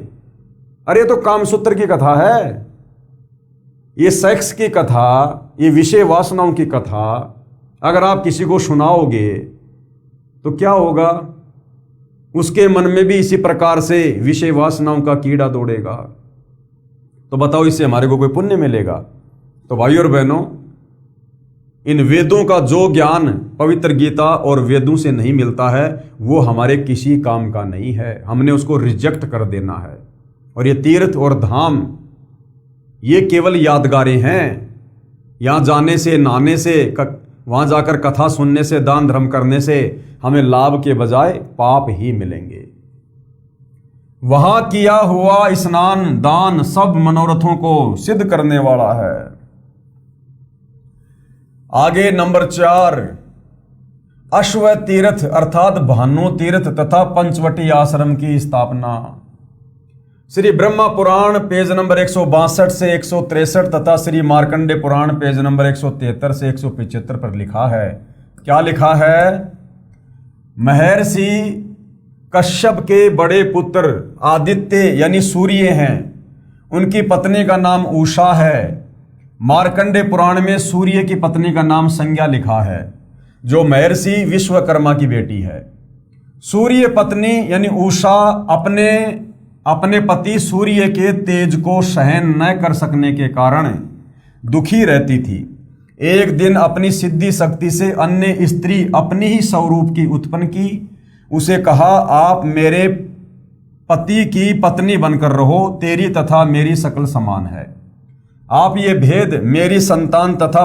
अरे तो कामसूत्र की कथा है, ये सेक्स की कथा, ये विषय वासनाओं की कथा अगर आप किसी को सुनाओगे तो क्या होगा? उसके मन में भी इसी प्रकार से विषय वासनाओं का कीड़ा दौड़ेगा। तो बताओ, इससे हमारे को कोई पुण्य मिलेगा? तो भाइयों और बहनों, इन वेदों का जो ज्ञान पवित्र गीता और वेदों से नहीं मिलता है वो हमारे किसी काम का नहीं है। हमने उसको रिजेक्ट कर देना है। और ये तीर्थ और धाम ये केवल यादगारें हैं। यहाँ जाने से, नहाने से, वहाँ जाकर कथा सुनने से, दान धर्म करने से हमें लाभ के बजाय पाप ही मिलेंगे। वहाँ किया हुआ स्नान दान सब मनोरथों को सिद्ध करने वाला है। आगे नंबर 4, अश्व तीर्थ अर्थात भानु तीर्थ तथा पंचवटी आश्रम की स्थापना। श्री ब्रह्मा पुराण पेज नंबर 162 से 163 तथा श्री मार्कंडे पुराण पेज नंबर 173 से 175 पर लिखा है। क्या लिखा है? महर्षि कश्यप के बड़े पुत्र आदित्य यानी सूर्य हैं, उनकी पत्नी का नाम उषा है। मार्कंडे पुराण में सूर्य की पत्नी का नाम संज्ञा लिखा है, जो महर्षि विश्वकर्मा की बेटी है। सूर्य पत्नी यानी उषा अपने पति सूर्य के तेज को सहन न कर सकने के कारण दुखी रहती थी। एक दिन अपनी सिद्धि शक्ति से अन्य स्त्री अपनी ही स्वरूप की उत्पन्न की। उसे कहा, आप मेरे पति की पत्नी बनकर रहो, तेरी तथा मेरी शकल समान है। आप ये भेद मेरी संतान तथा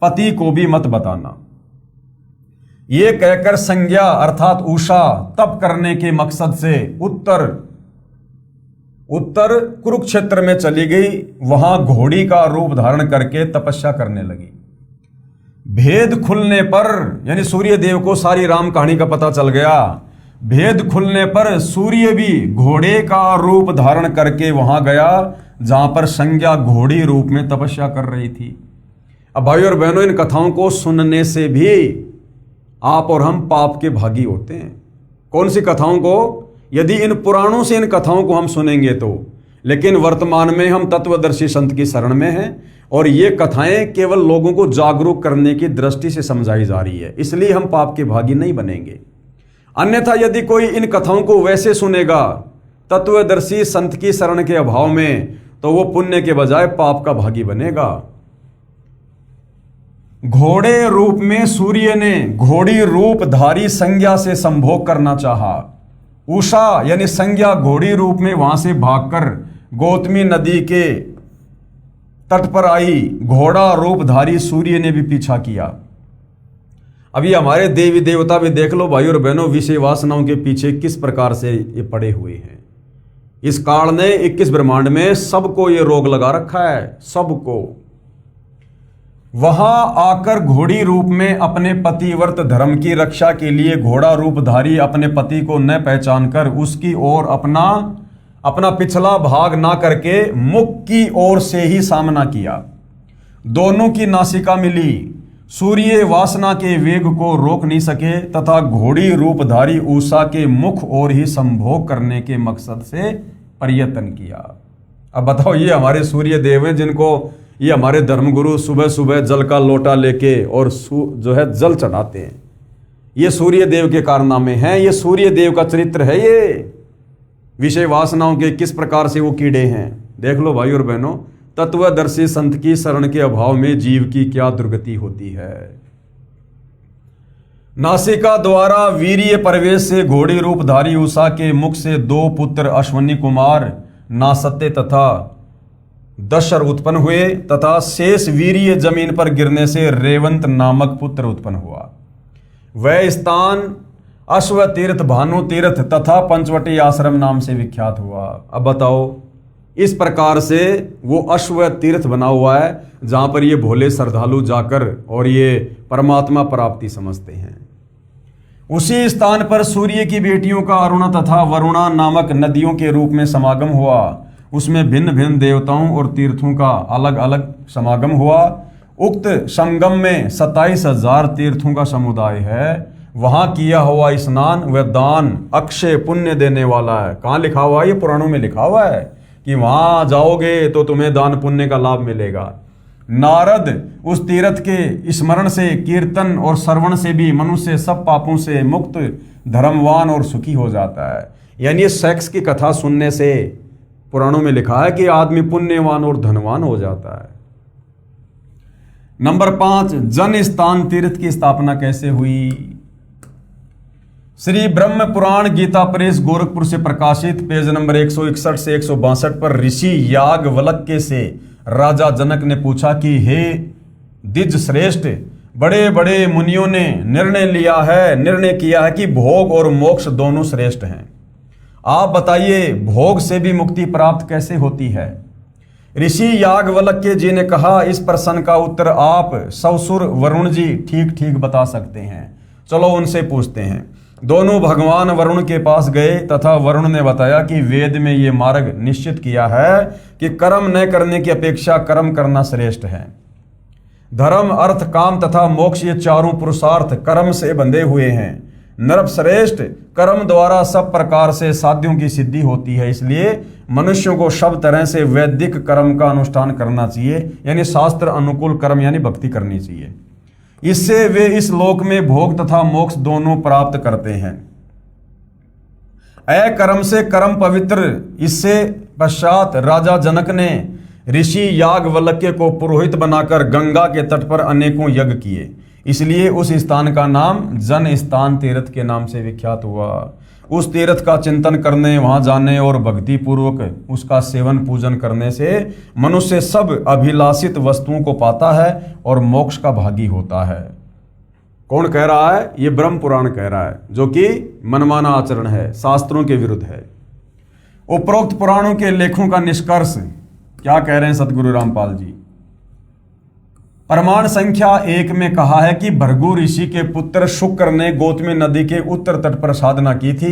पति को भी मत बताना। ये कहकर संज्ञा अर्थात उषा तप करने के मकसद से उत्तर कुरुक्षेत्र में चली गई। वहां घोड़ी का रूप धारण करके तपस्या करने लगी। भेद खुलने पर यानी सूर्य देव को सारी राम कहानी का पता चल गया। भेद खुलने पर सूर्य भी घोड़े का रूप धारण करके वहां गया जहां पर संज्ञा घोड़ी रूप में तपस्या कर रही थी। अब भाइयों और बहनों, इन कथाओं को सुनने से भी आप और हम पाप के भागी होते हैं। कौन सी कथाओं को? यदि इन पुराणों से इन कथाओं को हम सुनेंगे तो। लेकिन वर्तमान में हम तत्वदर्शी संत की शरण में हैं और ये कथाएं केवल लोगों को जागरूक करने की दृष्टि से समझाई जा रही है, इसलिए हम पाप के भागी नहीं बनेंगे। अन्यथा यदि कोई इन कथाओं को वैसे सुनेगा तत्वदर्शी संत की शरण के अभाव में, तो वो पुण्य के बजाय पाप का भागी बनेगा। घोड़े रूप में सूर्य ने घोड़ी रूप धारी संज्ञा से संभोग करना चाहा। उषा यानी संज्ञा घोड़ी रूप में वहां से भागकर गौतमी नदी के तट पर आई। घोड़ा रूपधारी सूर्य ने भी पीछा किया। अभी हमारे देवी देवता भी देख लो भाई और बहनों, विषय वासनाओं के पीछे किस प्रकार से ये पड़े हुए हैं। इस काल ने 21 ब्रह्मांड में सबको ये रोग लगा रखा है, सबको। वहां आकर घोड़ी रूप में अपने पतिव्रत धर्म की रक्षा के लिए घोड़ा रूपधारी अपने पति को न पहचान कर उसकी ओर अपना पिछला भाग ना करके मुख की ओर से ही सामना किया। दोनों की नासिका मिली। सूर्य वासना के वेग को रोक नहीं सके तथा घोड़ी रूपधारी उषा के मुख और ही संभोग करने के मकसद से प्रयत्न किया। अब बताओ, ये हमारे सूर्य देव हैं जिनको ये हमारे धर्मगुरु सुबह सुबह जल का लोटा लेके और जो है जल चढ़ाते हैं। ये सूर्य देव के कारनामे हैं, ये सूर्य देव का चरित्र है। ये विषय वासनाओं के किस प्रकार से वो कीड़े हैं देख लो भाई और बहनों। तत्वदर्शी संत की शरण के अभाव में जीव की क्या दुर्गति होती है। नासिका द्वारा वीर्य प्रवेश से घोड़ी रूपधारी उषा के मुख से 2 पुत्र अश्वनी कुमार नासत्य तथा दशर उत्पन्न हुए तथा शेष वीर्य जमीन पर गिरने से रेवंत नामक पुत्र उत्पन्न हुआ। वह स्थान अश्व तीर्थ, भानु तीर्थ तथा पंचवटी आश्रम नाम से विख्यात हुआ। अब बताओ, इस प्रकार से वो अश्व तीर्थ बना हुआ है जहाँ पर ये भोले श्रद्धालु जाकर और ये परमात्मा प्राप्ति समझते हैं। उसी स्थान पर सूर्य की बेटियों का अरुणा तथा वरुणा नामक नदियों के रूप में समागम हुआ। उसमें भिन्न भिन्न देवताओं और तीर्थों का अलग अलग समागम हुआ। उक्त संगम में 27,000 तीर्थों का समुदाय है। वहां किया हुआ स्नान व दान अक्षय पुण्य देने वाला है। कहाँ लिखा हुआ है? ये पुराणों में लिखा हुआ है कि वहां जाओगे तो तुम्हें दान पुण्य का लाभ मिलेगा। नारद उस तीर्थ के स्मरण से, कीर्तन और श्रवण से भी मनुष्य सब पापों से मुक्त, धर्मवान और सुखी हो जाता है। यानी सेक्स की कथा सुनने से पुराणों में लिखा है कि आदमी पुण्यवान और धनवान हो जाता है। नंबर 5, जन स्थान तीर्थ की स्थापना कैसे हुई? श्री ब्रह्म पुराण गीता प्रेस गोरखपुर से प्रकाशित पेज नंबर 161 से 162 पर ऋषि याज्ञवल्क्य से राजा जनक ने पूछा कि हे द्विज श्रेष्ठ, बड़े बड़े मुनियों ने निर्णय किया है कि भोग और मोक्ष दोनों श्रेष्ठ हैं। आप बताइए भोग से भी मुक्ति प्राप्त कैसे होती है? ऋषि याज्ञवल्क्य जी ने कहा, इस प्रश्न का उत्तर आप ससुर वरुण जी ठीक ठीक बता सकते हैं। चलो उनसे पूछते हैं। दोनों भगवान वरुण के पास गए तथा वरुण ने बताया कि वेद में ये मार्ग निश्चित किया है कि कर्म न करने की अपेक्षा कर्म करना श्रेष्ठ है। धर्म, अर्थ, काम तथा मोक्ष ये चारों पुरुषार्थ कर्म से बंधे हुए हैं। नरश्रेष्ठ कर्म द्वारा सब प्रकार से साध्यों की सिद्धि होती है। इसलिए मनुष्यों को सब तरह से वैदिक कर्म का अनुष्ठान करना चाहिए, यानी शास्त्र अनुकूल कर्म यानी भक्ति करनी चाहिए। इससे वे इस लोक में भोग तथा मोक्ष दोनों प्राप्त करते हैं। अकर्म से कर्म पवित्र। इससे पश्चात राजा जनक ने ऋषि याज्ञवल्क्य को पुरोहित बनाकर गंगा के तट पर अनेकों यज्ञ किए। इसलिए उस स्थान का नाम जन स्थान तीर्थ के नाम से विख्यात हुआ। उस तीर्थ का चिंतन करने, वहां जाने और भक्ति पूर्वक उसका सेवन पूजन करने से मनुष्य सब अभिलाषित वस्तुओं को पाता है और मोक्ष का भागी होता है। कौन कह रहा है? ये ब्रह्म पुराण कह रहा है, जो कि मनमाना आचरण है, शास्त्रों के विरुद्ध है। उपरोक्त पुराणों के लेखों का निष्कर्ष क्या कह रहे हैं सतगुरु रामपाल जी? प्रमाण संख्या 1 में कहा है कि भृगु ऋषि के पुत्र शुक्र ने गौतमी नदी के उत्तर तट पर साधना की थी,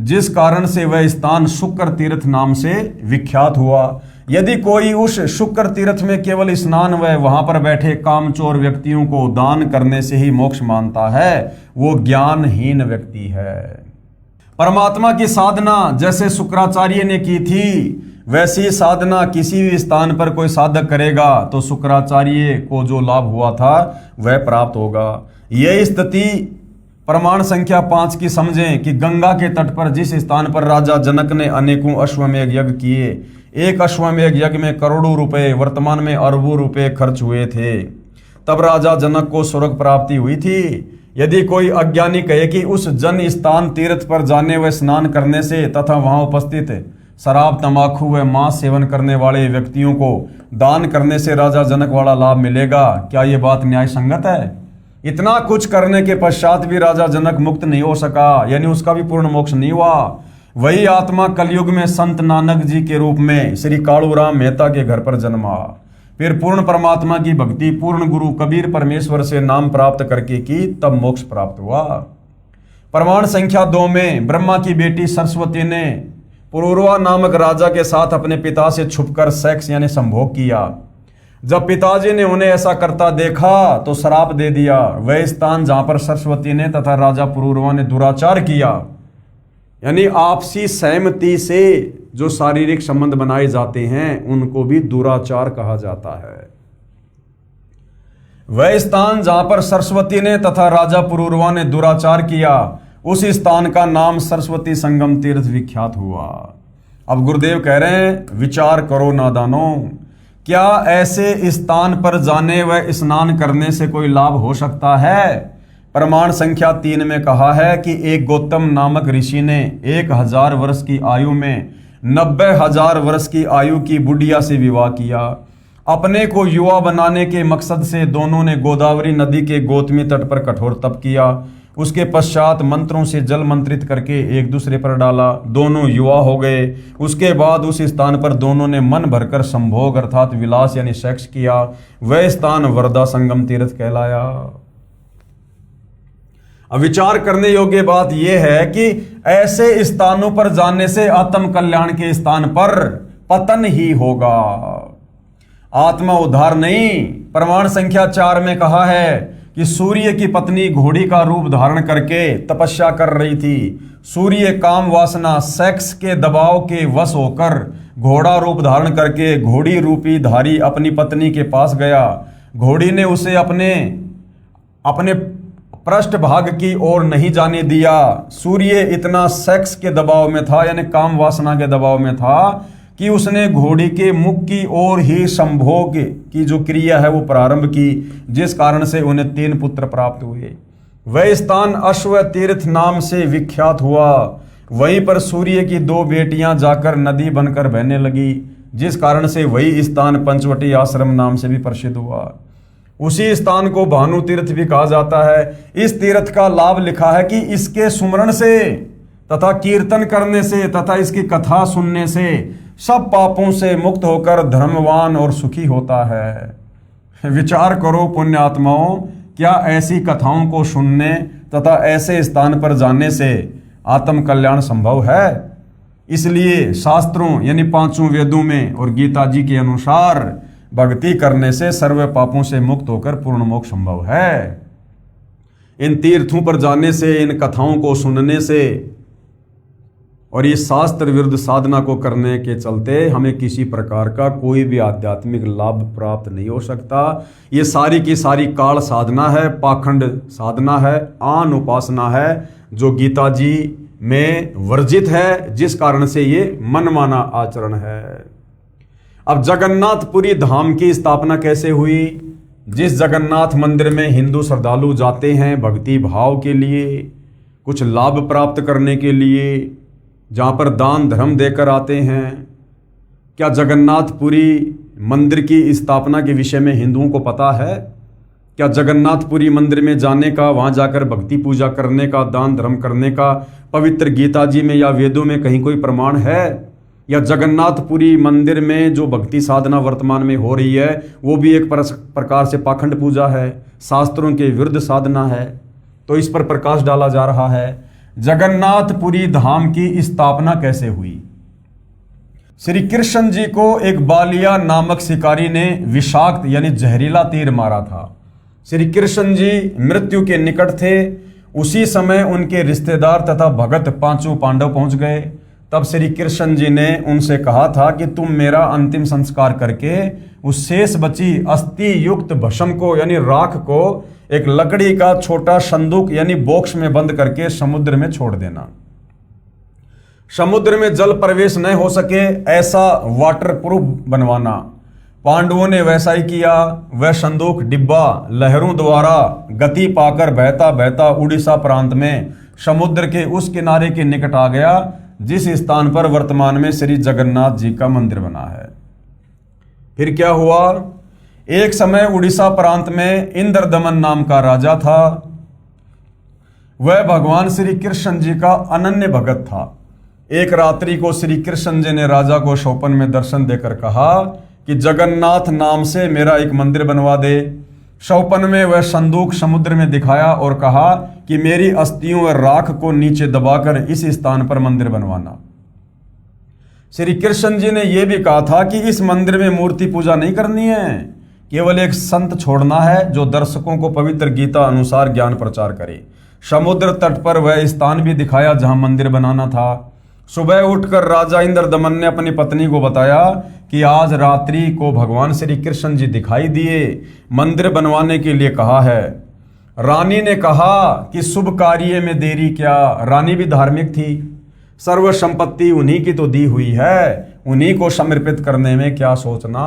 जिस कारण से वह स्थान शुक्र तीर्थ नाम से विख्यात हुआ। यदि कोई उस शुक्र तीर्थ में केवल स्नान व वहां पर बैठे कामचोर व्यक्तियों को दान करने से ही मोक्ष मानता है, वो ज्ञानहीन व्यक्ति है। परमात्मा की साधना जैसे शुक्राचार्य ने की थी, वैसी साधना किसी भी स्थान पर कोई साधक करेगा तो शुक्राचार्य को जो लाभ हुआ था वह प्राप्त होगा। यह स्थिति प्रमाण संख्या 5 की समझें कि गंगा के तट पर जिस स्थान पर राजा जनक ने अनेकों अश्वमेध यज्ञ किए, एक अश्वमेध यज्ञ में करोड़ों रुपए, वर्तमान में अरबों रुपए खर्च हुए थे, तब राजा जनक को स्वर्ग प्राप्ति हुई थी। यदि कोई अज्ञानी कहे कि उस जन स्थान तीर्थ पर जाने व स्नान करने से तथा वहां उपस्थित शराब, तंबाकू व मांस सेवन करने वाले व्यक्तियों को दान करने से राजा जनक वाला लाभ मिलेगा, क्या ये बात न्याय संगत है? इतना कुछ करने के पश्चात भी राजा जनक मुक्त नहीं हो सका, यानी उसका भी पूर्ण मोक्ष नहीं हुआ। वही आत्मा कलयुग में संत नानक जी के रूप में श्री कालूराम मेहता के घर पर जन्मा। फिर पूर्ण परमात्मा की भक्ति पूर्ण गुरु कबीर परमेश्वर से नाम प्राप्त करके की, तब मोक्ष प्राप्त हुआ। प्रमाण संख्या 2 में ब्रह्मा की बेटी सरस्वती ने पुरूरवा नामक राजा के साथ अपने पिता से छुपकर सेक्स यानी संभोग किया। जब पिताजी ने उन्हें ऐसा करता देखा तो श्राप दे दिया। वह स्थान जहां पर सरस्वती ने तथा राजा पुरूरवा ने दुराचार किया, यानी आपसी सहमति से जो शारीरिक संबंध बनाए जाते हैं उनको भी दुराचार कहा जाता है। वह स्थान जहां पर सरस्वती ने तथा राजा पुरूरवा ने दुराचार किया, उस स्थान का नाम सरस्वती संगम तीर्थ विख्यात हुआ। अब गुरुदेव कह रहे हैं, विचार करो नादानो, क्या ऐसे स्थान पर जाने व स्नान करने से कोई लाभ हो सकता है? प्रमाण संख्या 3 में कहा है कि एक गौतम नामक ऋषि ने 1000 वर्ष की आयु में 90,000 वर्ष की आयु की बुढ़िया से विवाह किया। अपने को युवा बनाने के मकसद से दोनों ने गोदावरी नदी के गौतमी तट पर कठोर तप किया। उसके पश्चात मंत्रों से जल मंत्रित करके एक दूसरे पर डाला, दोनों युवा हो गए। उसके बाद उस स्थान पर दोनों ने मन भरकर संभोग अर्थात विलास यानी सेक्स किया। वह स्थान वरदा संगम तीर्थ कहलाया। अब विचार करने योग्य बात यह है कि ऐसे स्थानों पर जाने से आत्म कल्याण के स्थान पर पतन ही होगा, आत्मा उद्धार नहीं। प्रमाण संख्या 4 में कहा है कि सूर्य की पत्नी घोड़ी का रूप धारण करके तपस्या कर रही थी। सूर्य काम वासना सेक्स के दबाव के वश होकर घोड़ा रूप धारण करके घोड़ी रूपी धारी अपनी पत्नी के पास गया। घोड़ी ने उसे अपने पृष्ठ भाग की ओर नहीं जाने दिया। सूर्य इतना सेक्स के दबाव में था यानी काम वासना के दबाव में था कि उसने घोड़ी के मुख की ओर ही संभोग की जो क्रिया है वो प्रारंभ की, जिस कारण से उन्हें 3 पुत्र प्राप्त हुए। वह स्थान अश्व तीर्थ नाम से विख्यात हुआ। वहीं पर सूर्य की 2 बेटियां जाकर नदी बनकर बहने लगी, जिस कारण से वही स्थान पंचवटी आश्रम नाम से भी प्रसिद्ध हुआ। उसी स्थान को भानु तीर्थ भी कहा जाता है। इस तीर्थ का लाभ लिखा है कि इसके सुमरण से तथा कीर्तन करने से तथा इसकी कथा सुनने से सब पापों से मुक्त होकर धर्मवान और सुखी होता है। विचार करो पुण्य आत्माओं, क्या ऐसी कथाओं को सुनने तथा ऐसे स्थान पर जाने से आत्म कल्याण संभव है? इसलिए शास्त्रों यानी 5 वेदों में और गीता जी के अनुसार भक्ति करने से सर्व पापों से मुक्त होकर पूर्ण मोक्ष संभव है। इन तीर्थों पर जाने से, इन कथाओं को सुनने से और ये शास्त्र विरुद्ध साधना को करने के चलते हमें किसी प्रकार का कोई भी आध्यात्मिक लाभ प्राप्त नहीं हो सकता। ये सारी की सारी काल साधना है, पाखंड साधना है, आन उपासना है, जो गीता जी में वर्जित है, जिस कारण से ये मनमाना आचरण है। अब जगन्नाथपुरी धाम की स्थापना कैसे हुई? जिस जगन्नाथ मंदिर में हिंदू श्रद्धालु जाते हैं भक्ति भाव के लिए, कुछ लाभ प्राप्त करने के लिए, जहाँ पर दान धर्म देकर आते हैं, क्या जगन्नाथपुरी मंदिर की स्थापना के विषय में हिंदुओं को पता है? क्या जगन्नाथपुरी मंदिर में जाने का, वहाँ जाकर भक्ति पूजा करने का, दान धर्म करने का पवित्र गीता जी में या वेदों में कहीं कोई प्रमाण है? या जगन्नाथपुरी मंदिर में जो भक्ति साधना वर्तमान में हो रही है वो भी एक प्रकार से पाखंड पूजा है, शास्त्रों के विरुद्ध साधना है। तो इस पर प्रकाश डाला जा रहा है। जगन्नाथपुरी धाम की स्थापना कैसे हुई? श्री कृष्ण जी को एक बालिया नामक शिकारी ने विषाक्त यानी जहरीला तीर मारा था। श्री कृष्ण जी मृत्यु के निकट थे। उसी समय उनके रिश्तेदार तथा भगत 5 पांडव पहुंच गए। तब श्री कृष्ण जी ने उनसे कहा था कि तुम मेरा अंतिम संस्कार करके उस शेष बची अस्थि युक्त भस्म को यानी राख को एक लकड़ी का छोटा संदूक यानी बॉक्स में बंद करके समुद्र में छोड़ देना। समुद्र में जल प्रवेश न हो सके ऐसा वाटरप्रूफ बनवाना। पांडवों ने वैसा ही किया। वह संदूक डिब्बा लहरों द्वारा गति पाकर बहता बहता उड़ीसा प्रांत में समुद्र के उस किनारे के निकट आ गया जिस स्थान पर वर्तमान में श्री जगन्नाथ जी का मंदिर बना है। फिर क्या हुआ? एक समय उड़ीसा प्रांत में इंद्रदमन नाम का राजा था। वह भगवान श्री कृष्ण जी का अनन्य भगत था। एक रात्रि को श्री कृष्ण जी ने राजा को स्वप्न में दर्शन देकर कहा कि जगन्नाथ नाम से मेरा एक मंदिर बनवा दे। स्वप्न में वह संदूक समुद्र में दिखाया और कहा कि मेरी अस्थियों और राख को नीचे दबाकर इस स्थान पर मंदिर बनवाना। श्री कृष्ण जी ने यह भी कहा था कि इस मंदिर में मूर्ति पूजा नहीं करनी है, केवल एक संत छोड़ना है जो दर्शकों को पवित्र गीता अनुसार ज्ञान प्रचार करे। समुद्र तट पर वह स्थान भी दिखाया जहां मंदिर बनाना था। सुबह उठकर राजा इंद्रदमन ने अपनी पत्नी को बताया कि आज रात्रि को भगवान श्री कृष्ण जी दिखाई दिए, मंदिर बनवाने के लिए कहा है। रानी ने कहा कि शुभ कार्य में देरी क्या। रानी भी धार्मिक थी। सर्व संपत्ति उन्हीं की तो दी हुई है, उन्हीं को समर्पित करने में क्या सोचना।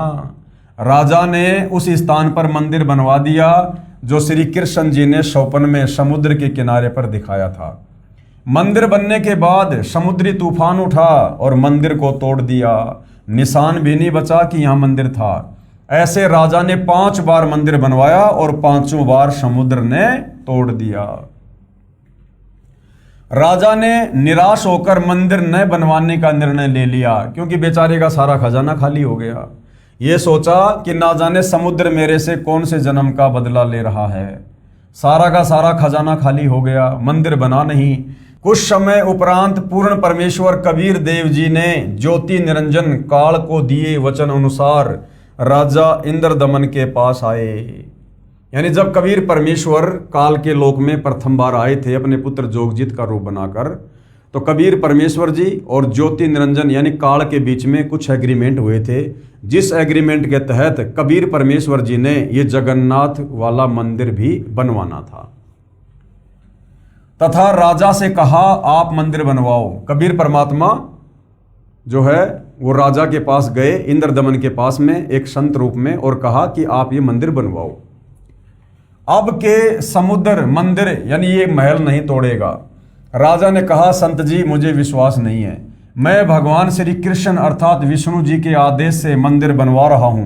राजा ने उस स्थान पर मंदिर बनवा दिया जो श्री कृष्ण जी ने स्वप्न में समुद्र के किनारे पर दिखाया था। मंदिर बनने के बाद समुद्री तूफान उठा और मंदिर को तोड़ दिया। निशान भी नहीं बचा कि यहां मंदिर था। ऐसे राजा ने 5 बार मंदिर बनवाया और 5 बार समुद्र ने तोड़ दिया। राजा ने निराश होकर मंदिर न बनवाने का निर्णय ले लिया, क्योंकि बेचारे का सारा खजाना खाली हो गया। ये सोचा कि ना जाने समुद्र मेरे से कौन से जन्म का बदला ले रहा है। सारा का सारा खजाना खाली हो गया, मंदिर बना नहीं। कुछ समय उपरांत पूर्ण परमेश्वर कबीर देव जी ने ज्योति निरंजन काल को दिए वचन अनुसार राजा इंद्रदमन के पास आए। यानी जब कबीर परमेश्वर काल के लोक में प्रथम बार आए थे अपने पुत्र जोगजित का रूप बनाकर, तो कबीर परमेश्वर जी और ज्योति निरंजन यानी काल के बीच में कुछ एग्रीमेंट हुए थे, जिस एग्रीमेंट के तहत कबीर परमेश्वर जी ने ये जगन्नाथ वाला मंदिर भी बनवाना था। तथा राजा से कहा आप मंदिर बनवाओ। कबीर परमात्मा जो है वो राजा के पास गए, इंद्रदमन के पास में एक संत रूप में, और कहा कि आप ये मंदिर बनवाओ। अब के समुद्र मंदिर यानी ये महल नहीं तोड़ेगा। राजा ने कहा संत जी मुझे विश्वास नहीं है, मैं भगवान श्री कृष्ण अर्थात विष्णु जी के आदेश से मंदिर बनवा रहा हूं।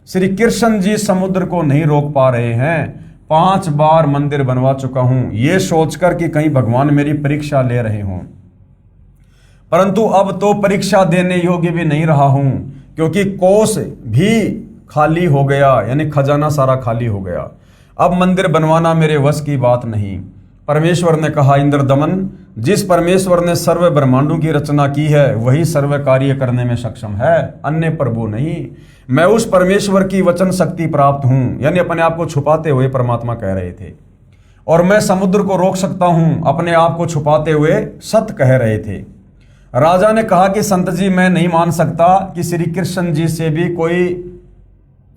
श्री कृष्ण जी समुद्र को नहीं रोक पा रहे हैं, 5 बार मंदिर बनवा चुका हूं, ये सोचकर कि कहीं भगवान मेरी परीक्षा ले रहे हों। परंतु अब तो परीक्षा देने योग्य भी नहीं रहा हूं, क्योंकि कोष भी खाली हो गया, यानी खजाना सारा खाली हो गया। अब मंदिर बनवाना मेरे वश की बात नहीं। परमेश्वर ने कहा इंद्रदमन, जिस परमेश्वर ने सर्व ब्रह्मांडों की रचना की है वही सर्व कार्य करने में सक्षम है, अन्य प्रभु नहीं। मैं उस परमेश्वर की वचन शक्ति प्राप्त हूं, यानी अपने आप को छुपाते हुए परमात्मा कह रहे थे, और मैं समुद्र को रोक सकता हूं, अपने आप को छुपाते हुए सत्य कह रहे थे। राजा ने कहा कि संत जी मैं नहीं मान सकता कि श्री कृष्ण जी से भी कोई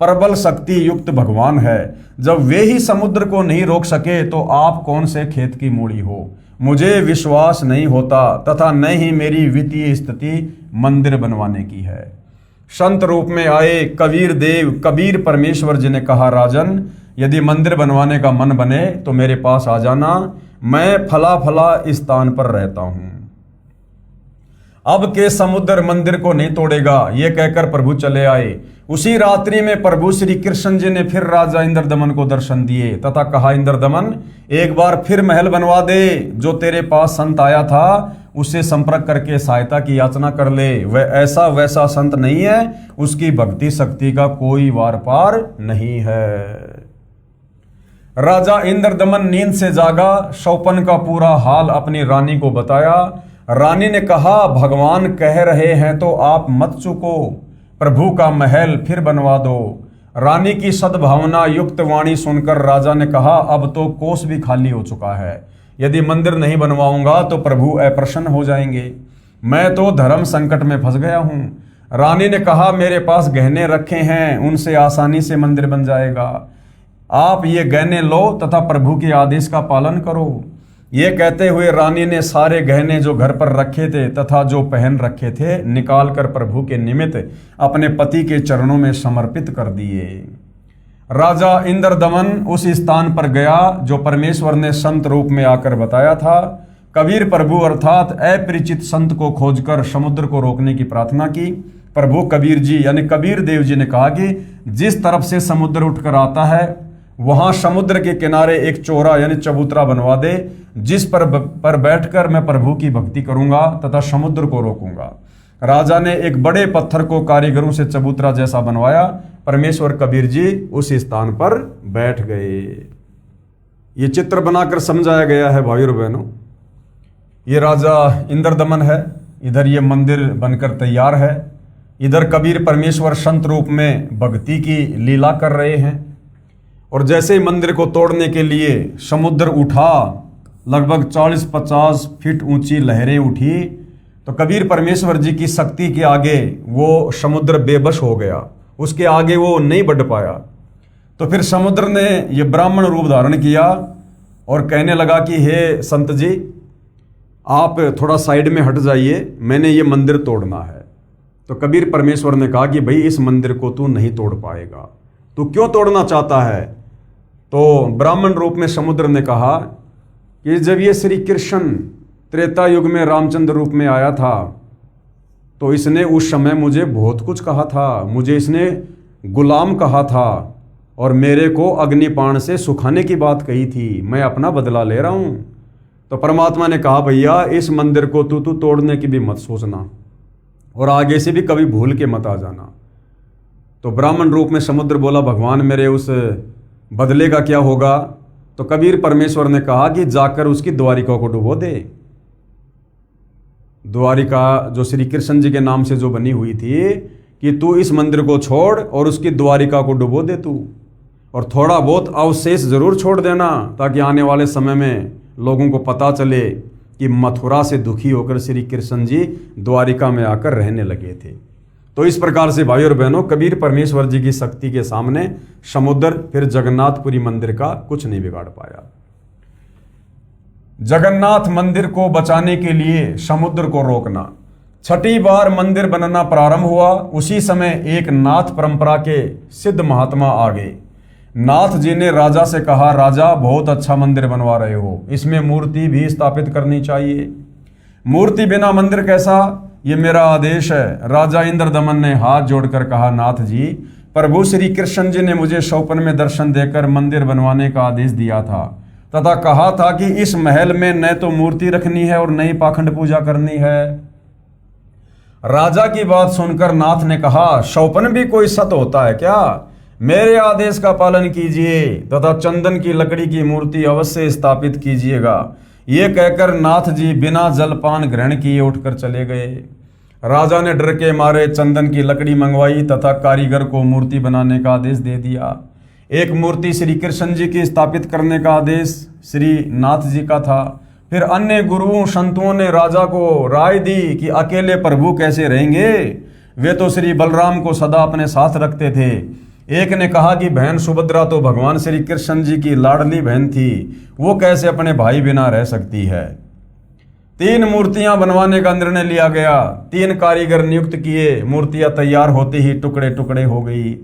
प्रबल शक्ति युक्त भगवान है। जब वे ही समुद्र को नहीं रोक सके तो आप कौन से खेत की मूड़ी हो। मुझे विश्वास नहीं होता, तथा न ही मेरी वित्तीय स्थिति मंदिर बनवाने की है। संत रूप में आए कबीर देव कबीर परमेश्वर जी ने कहा राजन, यदि मंदिर बनवाने का मन बने तो मेरे पास आ जाना, मैं फला फला स्थान पर रहता हूं। अब के समुद्र मंदिर को नहीं तोड़ेगा, ये कहकर प्रभु चले आए। उसी रात्रि में प्रभु श्री कृष्ण जी ने फिर राजा इंद्रदमन को दर्शन दिए तथा कहा इंद्रदमन एक बार फिर महल बनवा दे। जो तेरे पास संत आया था उससे संपर्क करके सहायता की याचना कर ले। वह ऐसा वैसा संत नहीं है, उसकी भक्ति शक्ति का कोई वार पार नहीं है। राजा इंद्रदमन नींद से जागा, शौपन का पूरा हाल अपनी रानी को बताया। रानी ने कहा भगवान कह रहे हैं तो आप मत चुको, प्रभु का महल फिर बनवा दो। रानी की सद्भावना युक्त वाणी सुनकर राजा ने कहा अब तो कोष भी खाली हो चुका है, यदि मंदिर नहीं बनवाऊंगा तो प्रभु अप्रसन्न हो जाएंगे, मैं तो धर्म संकट में फंस गया हूं। रानी ने कहा मेरे पास गहने रखे हैं, उनसे आसानी से मंदिर बन जाएगा, आप ये गहने लो तथा प्रभु के आदेश का पालन करो। ये कहते हुए रानी ने सारे गहने जो घर पर रखे थे तथा जो पहन रखे थे निकाल कर प्रभु के निमित्त अपने पति के चरणों में समर्पित कर दिए। राजा इंद्रदमन उस स्थान पर गया जो परमेश्वर ने संत रूप में आकर बताया था। कबीर प्रभु अर्थात अपरिचित संत को खोजकर समुद्र को रोकने की प्रार्थना की। प्रभु कबीर जी यानी कबीर देव जी ने कहा कि जिस तरफ से समुद्र उठकर आता है वहां समुद्र के किनारे एक चौरा यानी चबूतरा बनवा दे, जिस पर बैठकर मैं प्रभु की भक्ति करूंगा तथा समुद्र को रोकूंगा। राजा ने एक बड़े पत्थर को कारीगरों से चबूतरा जैसा बनवाया। परमेश्वर कबीर जी उस स्थान पर बैठ गए। ये चित्र बनाकर समझाया गया है भाइयों बहनों। ये राजा इंद्रदमन है, इधर ये मंदिर बनकर तैयार है, इधर कबीर परमेश्वर संत रूप में भक्ति की लीला कर रहे हैं। और जैसे ही मंदिर को तोड़ने के लिए समुद्र उठा, लगभग 40-50 फीट ऊंची लहरें उठी, तो कबीर परमेश्वर जी की शक्ति के आगे वो समुद्र बेबस हो गया, उसके आगे वो नहीं बढ़ पाया। तो फिर समुद्र ने ये ब्राह्मण रूप धारण किया और कहने लगा कि हे संत जी आप थोड़ा साइड में हट जाइए, मैंने ये मंदिर तोड़ना है। तो कबीर परमेश्वर ने कहा कि भाई इस मंदिर को तू नहीं तोड़ पाएगा, तू क्यों तोड़ना चाहता है। तो ब्राह्मण रूप में समुद्र ने कहा कि जब ये श्री कृष्ण त्रेता युग में रामचंद्र रूप में आया था तो इसने उस समय मुझे बहुत कुछ कहा था, मुझे इसने गुलाम कहा था और मेरे को अग्निपाण से सुखाने की बात कही थी, मैं अपना बदला ले रहा हूँ। तो परमात्मा ने कहा भैया इस मंदिर को तू तोड़ने की भी मत सोचना और आगे से भी कभी भूल के मत आ जाना। तो ब्राह्मण रूप में समुद्र बोला भगवान मेरे उस बदले का क्या होगा? तो कबीर परमेश्वर ने कहा कि जाकर उसकी द्वारिका को डुबो दे। द्वारिका जो श्री कृष्ण जी के नाम से जो बनी हुई थी कि तू इस मंदिर को छोड़ और उसकी द्वारिका को डुबो दे तू, और थोड़ा बहुत अवशेष जरूर छोड़ देना ताकि आने वाले समय में लोगों को पता चले कि मथुरा से दुखी होकर श्री कृष्ण जी द्वारिका में आकर रहने लगे थे। तो इस प्रकार से भाई और बहनों कबीर परमेश्वर जी की शक्ति के सामने समुद्र फिर जगन्नाथपुरी मंदिर का कुछ नहीं बिगाड़ पाया। जगन्नाथ मंदिर को बचाने के लिए समुद्र को रोकना। छठी बार मंदिर बनना प्रारंभ हुआ, उसी समय एक नाथ परंपरा के सिद्ध महात्मा आ गए। नाथ जी ने राजा से कहा राजा बहुत अच्छा मंदिर बनवा रहे हो, इसमें मूर्ति भी स्थापित करनी चाहिए। मूर्ति बिना मंदिर कैसा? ये मेरा आदेश है। राजा इंद्रदमन ने हाथ जोड़कर कहा नाथ जी, प्रभु श्री कृष्ण जी ने मुझे स्वप्न में दर्शन देकर मंदिर बनवाने का आदेश दिया था तथा कहा था कि इस महल में न तो मूर्ति रखनी है और न ही पाखंड पूजा करनी है। राजा की बात सुनकर नाथ ने कहा स्वप्न भी कोई सत होता है क्या? मेरे आदेश का पालन कीजिए तथा चंदन की लकड़ी की मूर्ति अवश्य स्थापित कीजिएगा। ये कहकर नाथ जी बिना जलपान ग्रहण किए उठकर चले गए। राजा ने डर के मारे चंदन की लकड़ी मंगवाई तथा कारीगर को मूर्ति बनाने का आदेश दे दिया। एक मूर्ति श्री कृष्ण जी की स्थापित करने का आदेश श्री नाथ जी का था। फिर अन्य गुरुओं संतों ने राजा को राय दी कि अकेले प्रभु कैसे रहेंगे, वे तो श्री बलराम को सदा अपने साथ रखते थे। एक ने कहा कि बहन सुभद्रा तो भगवान श्री कृष्ण जी की लाडली बहन थी, वो कैसे अपने भाई बिना रह सकती है। 3 मूर्तियां बनवाने का निर्णय लिया गया। 3 कारीगर नियुक्त किए। मूर्तियां तैयार होते ही टुकड़े टुकड़े हो गई।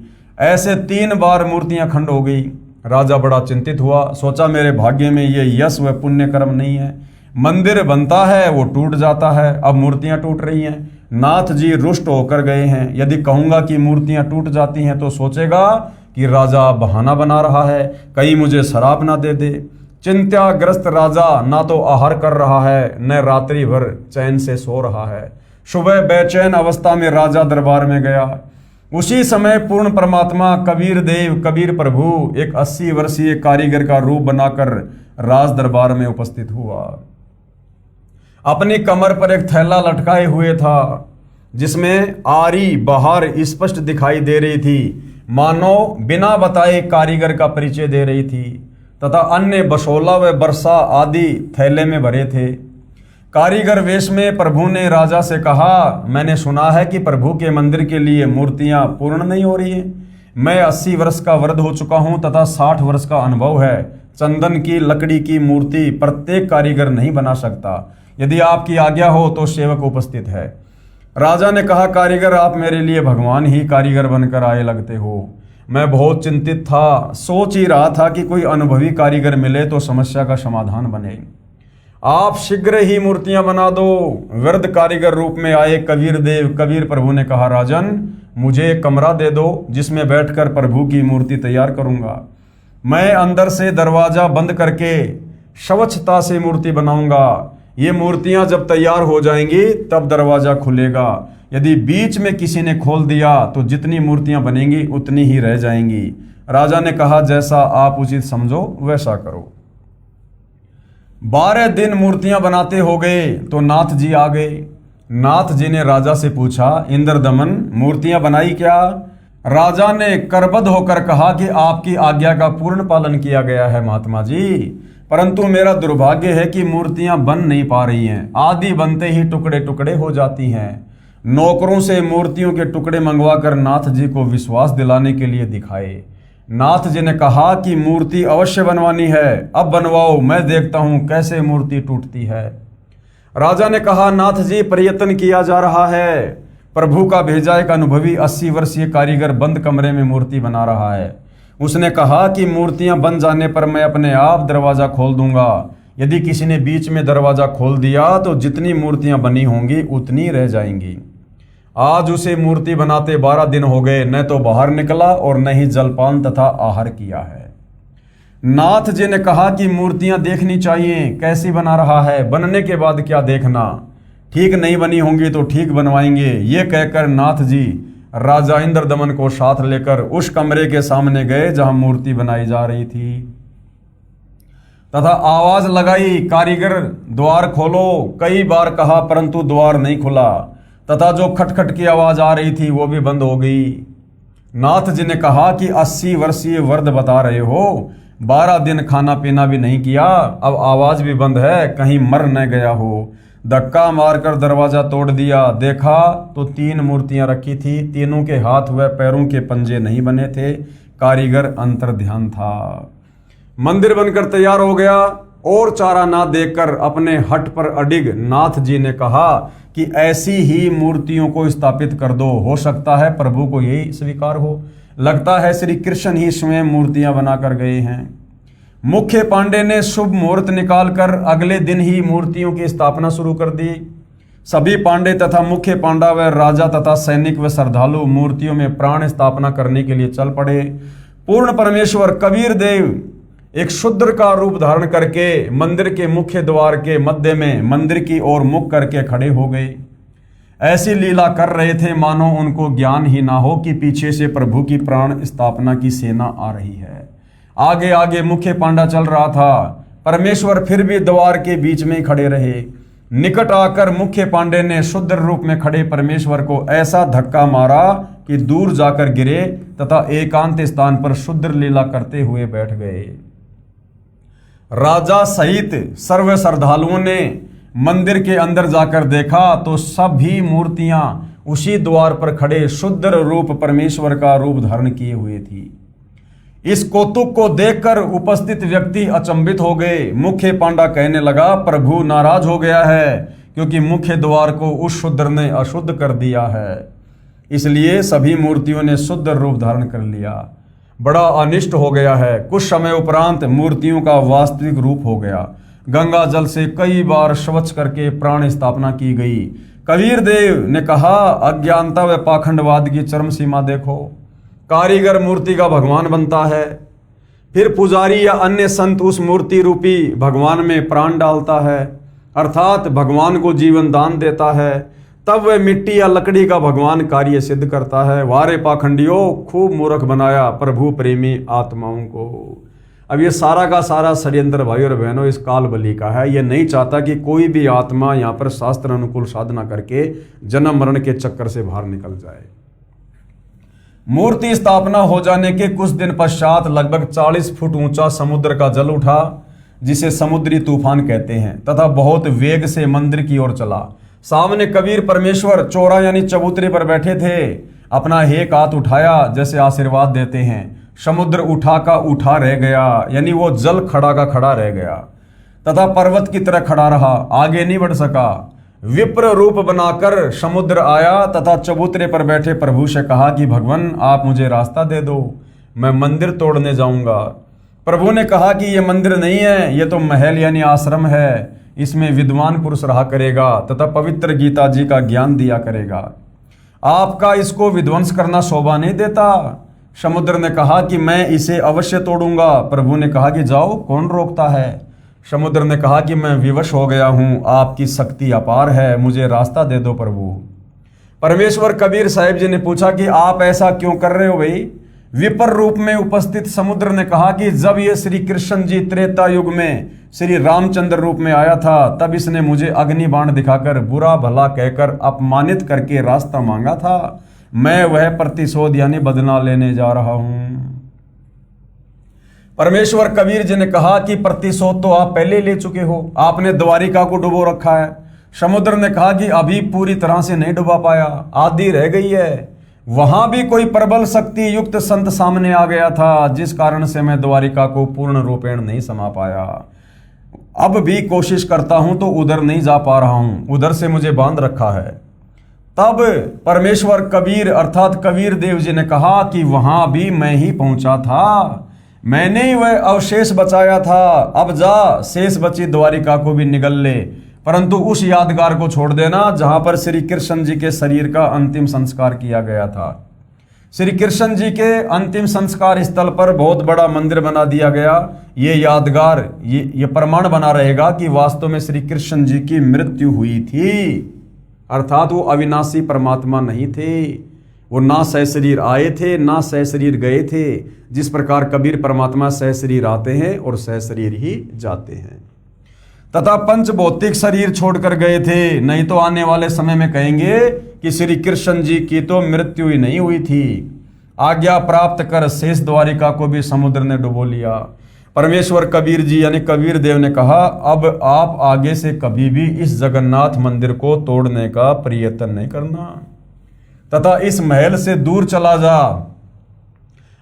ऐसे 3 बार मूर्तियां खंड हो गई। राजा बड़ा चिंतित हुआ, सोचा मेरे भाग्य में ये यश व पुण्य कर्म नहीं है। मंदिर बनता है वो टूट जाता है, अब मूर्तियां टूट रही हैं। नाथ जी रुष्ट होकर गए हैं। यदि कहूंगा कि मूर्तियां टूट जाती हैं तो सोचेगा कि राजा बहाना बना रहा है, कहीं मुझे शराप ना दे दे। चिंताग्रस्त राजा ना तो आहार कर रहा है न रात्रि भर चैन से सो रहा है। सुबह बेचैन अवस्था में राजा दरबार में गया। उसी समय पूर्ण परमात्मा कबीर देव कबीर प्रभु एक 80 वर्षीय कारीगर का रूप बनाकर राज दरबार में उपस्थित हुआ। अपनी कमर पर एक थैला लटकाए हुए था जिसमें आरी बहार स्पष्ट दिखाई दे रही थी, मानो बिना बताए कारीगर का परिचय दे रही थी, तथा अन्य बसोला व बरसा आदि थैले में भरे थे। कारीगर वेश में प्रभु ने राजा से कहा मैंने सुना है कि प्रभु के मंदिर के लिए मूर्तियां पूर्ण नहीं हो रही हैं। मैं 80 वर्ष का वृद्ध हो चुका हूं तथा 60 वर्ष का अनुभव है। चंदन की लकड़ी की मूर्ति प्रत्येक कारीगर नहीं बना सकता। यदि आपकी आज्ञा हो तो सेवक उपस्थित है। राजा ने कहा कारीगर आप मेरे लिए भगवान ही कारीगर बनकर आए लगते हो। मैं बहुत चिंतित था, सोच ही रहा था कि कोई अनुभवी कारीगर मिले तो समस्या का समाधान बने। आप शीघ्र ही मूर्तियां बना दो। वृद्ध कारीगर रूप में आए कबीर देव कबीर प्रभु ने कहा राजन मुझे एक कमरा दे दो जिसमें बैठकर प्रभु की मूर्ति तैयार करूंगा। मैं अंदर से दरवाजा बंद करके स्वच्छता से मूर्ति बनाऊंगा। ये मूर्तियां जब तैयार हो जाएंगी तब दरवाजा खुलेगा। यदि बीच में किसी ने खोल दिया तो जितनी मूर्तियां बनेंगी उतनी ही रह जाएंगी। राजा ने कहा जैसा आप उचित समझो वैसा करो। 12 दिन मूर्तियां बनाते हो गए तो नाथ जी आ गए। नाथ जी ने राजा से पूछा इंद्रदमन मूर्तियां बनाई क्या? राजा ने करबद्ध होकर कहा कि आपकी आज्ञा का पूर्ण पालन किया गया है महात्मा जी, परंतु मेरा दुर्भाग्य है कि मूर्तियां बन नहीं पा रही हैं। आदि बनते ही टुकड़े टुकड़े हो जाती हैं। नौकरों से मूर्तियों के टुकड़े मंगवाकर नाथ जी को विश्वास दिलाने के लिए दिखाए। नाथ जी ने कहा कि मूर्ति अवश्य बनवानी है, अब बनवाओ, मैं देखता हूं कैसे मूर्ति टूटती है। राजा ने कहा नाथ जी प्रयत्न किया जा रहा है। प्रभु का भेजा एक अनुभवी 80 वर्षीय कारीगर बंद कमरे में मूर्ति बना रहा है। उसने कहा कि मूर्तियां बन जाने पर मैं अपने आप दरवाजा खोल दूंगा। यदि किसी ने बीच में दरवाजा खोल दिया तो जितनी मूर्तियां बनी होंगी उतनी रह जाएंगी। आज उसे मूर्ति बनाते 12 दिन हो गए, न तो बाहर निकला और न ही जलपान तथा आहार किया है। नाथ जी ने कहा कि मूर्तियां देखनी चाहिए, कैसी बना रहा है, बनने के बाद क्या देखना, ठीक नहीं बनी होंगी तो ठीक बनवाएंगे। ये कहकर नाथ जी राजा इंद्रदमन को साथ लेकर उस कमरे के सामने गए जहां मूर्ति बनाई जा रही थी, तथा आवाज लगाई, कारीगर द्वार खोलो। कई बार कहा परंतु द्वार नहीं खुला, तथा जो खटखट की आवाज आ रही थी वो भी बंद हो गई। नाथ जी ने कहा कि 80 वर्षीय वृद्ध बता रहे हो, 12 दिन खाना पीना भी नहीं किया, अब आवाज भी बंद है, कहीं मर न गया हो। धक्का मारकर दरवाजा तोड़ दिया, देखा तो 3 मूर्तियां रखी थी, तीनों के हाथ व पैरों के पंजे नहीं बने थे, कारीगर अंतर ध्यान था। मंदिर बनकर तैयार हो गया और चारा ना देखकर अपने हट पर अडिग नाथ जी ने कहा कि ऐसी ही मूर्तियों को स्थापित कर दो, हो सकता है प्रभु को यही स्वीकार हो। लगता है श्री कृष्ण ही स्वयं मूर्तियां बनाकर गए हैं। मुख्य पांडे ने शुभ मुहूर्त निकालकर अगले दिन ही मूर्तियों की स्थापना शुरू कर दी। सभी पांडे तथा मुख्य पांडा व राजा तथा सैनिक व श्रद्धालु मूर्तियों में प्राण स्थापना करने के लिए चल पड़े। पूर्ण परमेश्वर कबीर देव एक शूद्र का रूप धारण करके मंदिर के मुख्य द्वार के मध्य में मंदिर की ओर मुख करके खड़े हो गए। ऐसी लीला कर रहे थे मानो उनको ज्ञान ही ना हो कि पीछे से प्रभु की प्राण स्थापना की सेना आ रही है। आगे आगे मुख्य पांडा चल रहा था, परमेश्वर फिर भी द्वार के बीच में खड़े रहे। निकट आकर मुख्य पांडे ने शूद्र रूप में खड़े परमेश्वर को ऐसा धक्का मारा कि दूर जाकर गिरे तथा एकांत स्थान पर शूद्र लीला करते हुए बैठ गए। राजा सहित सर्व श्रद्धालुओं ने मंदिर के अंदर जाकर देखा तो सभी मूर्तियां उसी द्वार पर खड़े शुद्ध रूप परमेश्वर का रूप धारण किए हुए थी। इस कौतुक को देखकर उपस्थित व्यक्ति अचंभित हो गए। मुख्य पांडा कहने लगा, प्रभु नाराज हो गया है क्योंकि मुख्य द्वार को उस शूद्र ने अशुद्ध कर दिया है, इसलिए सभी मूर्तियों ने शुद्ध रूप धारण कर लिया। बड़ा अनिष्ट हो गया है। कुछ समय उपरांत मूर्तियों का वास्तविक रूप हो गया। गंगा जल से कई बार स्वच्छ करके प्राण स्थापना की गई। कबीर देव ने कहा, अज्ञानता व पाखंडवाद की चरम सीमा देखो। कारीगर मूर्ति का भगवान बनता है, फिर पुजारी या अन्य संत उस मूर्ति रूपी भगवान में प्राण डालता है, अर्थात भगवान को जीवन दान देता है, तब वह मिट्टी या लकड़ी का भगवान कार्य सिद्ध करता है। वारे पाखंडियों, खूब मूर्ख बनाया प्रभु प्रेमी आत्माओं को। अब ये सारा का सारा षड्यंत्र भाई और बहनों इस काल बलि का है। ये नहीं चाहता कि कोई भी आत्मा यहाँ पर शास्त्र अनुकूल साधना करके जन्म मरण के चक्कर से बाहर निकल जाए। मूर्ति स्थापना हो जाने के कुछ दिन पश्चात लगभग 40 फुट ऊंचा समुद्र का जल उठा, जिसे समुद्री तूफान कहते हैं, तथा बहुत वेग से मंदिर की ओर चला। सामने कबीर परमेश्वर चौरा यानी चबूतरे पर बैठे थे। अपना एक हाथ उठाया जैसे आशीर्वाद देते हैं। समुद्र उठा का उठा रह गया, यानी वो जल खड़ा का खड़ा रह गया तथा पर्वत की तरह खड़ा रहा, आगे नहीं बढ़ सका। विप्र रूप बनाकर समुद्र आया तथा चबूतरे पर बैठे प्रभु से कहा कि भगवान आप मुझे रास्ता दे दो, मैं मंदिर तोड़ने जाऊंगा। प्रभु ने कहा कि ये मंदिर नहीं है, ये तो महल यानी आश्रम है। इसमें विद्वान पुरुष रहा करेगा तथा पवित्र गीता जी का ज्ञान दिया करेगा। आपका इसको विध्वंस करना शोभा नहीं देता। समुद्र ने कहा कि मैं इसे अवश्य तोड़ूंगा। प्रभु ने कहा कि जाओ, कौन रोकता है। समुद्र ने कहा कि मैं विवश हो गया हूं, आपकी शक्ति अपार है, मुझे रास्ता दे दो प्रभु। परमेश्वर कबीर साहिब जी ने पूछा कि आप ऐसा क्यों कर रहे हो भाई। विपर रूप में उपस्थित समुद्र ने कहा कि जब ये श्री कृष्ण जी त्रेता युग में श्री रामचंद्र रूप में आया था, तब इसने मुझे अग्नि बाण दिखाकर बुरा भला कहकर अपमानित करके रास्ता मांगा था। मैं वह प्रतिशोध यानी बदला लेने जा रहा हूं। परमेश्वर कबीर जी ने कहा कि प्रतिशोध तो आप पहले ले चुके हो, आपने द्वारिका को डुबो रखा है। समुद्र ने कहा कि अभी पूरी तरह से नहीं डुबा पाया, आधी रह गई है। वहां भी कोई प्रबल शक्ति युक्त संत सामने आ गया था, जिस कारण से मैं द्वारिका को पूर्ण रूपेण नहीं समा पाया। अब भी कोशिश करता हूं तो उधर नहीं जा पा रहा हूं, उधर से मुझे बांध रखा है। तब परमेश्वर कबीर अर्थात कबीर देव जी ने कहा कि वहां भी मैं ही पहुंचा था, मैंने ही वह अवशेष बचाया था। अब जा, शेष बची द्वारिका को भी निगल ले, परंतु उस यादगार को छोड़ देना जहां पर श्री कृष्ण जी के शरीर का अंतिम संस्कार किया गया था। श्री कृष्ण जी के अंतिम संस्कार स्थल पर बहुत बड़ा मंदिर बना दिया गया। ये यादगार, ये प्रमाण बना रहेगा कि वास्तव में श्री कृष्ण जी की मृत्यु हुई थी, अर्थात वो अविनाशी परमात्मा नहीं थे। वो ना सहशरीर आए थे ना सहशरीर गए थे। जिस प्रकार कबीर परमात्मा सहशरीर आते हैं और सहशरीर ही जाते हैं, तथा पंच भौतिक शरीर छोड़कर गए थे। नहीं तो आने वाले समय में कहेंगे कि श्री कृष्ण जी की तो मृत्यु ही नहीं हुई थी। आज्ञा प्राप्त कर शेष द्वारिका को भी समुद्र ने डुबो लिया। परमेश्वर कबीर जी यानी कबीर देव ने कहा, अब आप आगे से कभी भी इस जगन्नाथ मंदिर को तोड़ने का प्रयत्न नहीं करना तथा इस महल से दूर चला जा।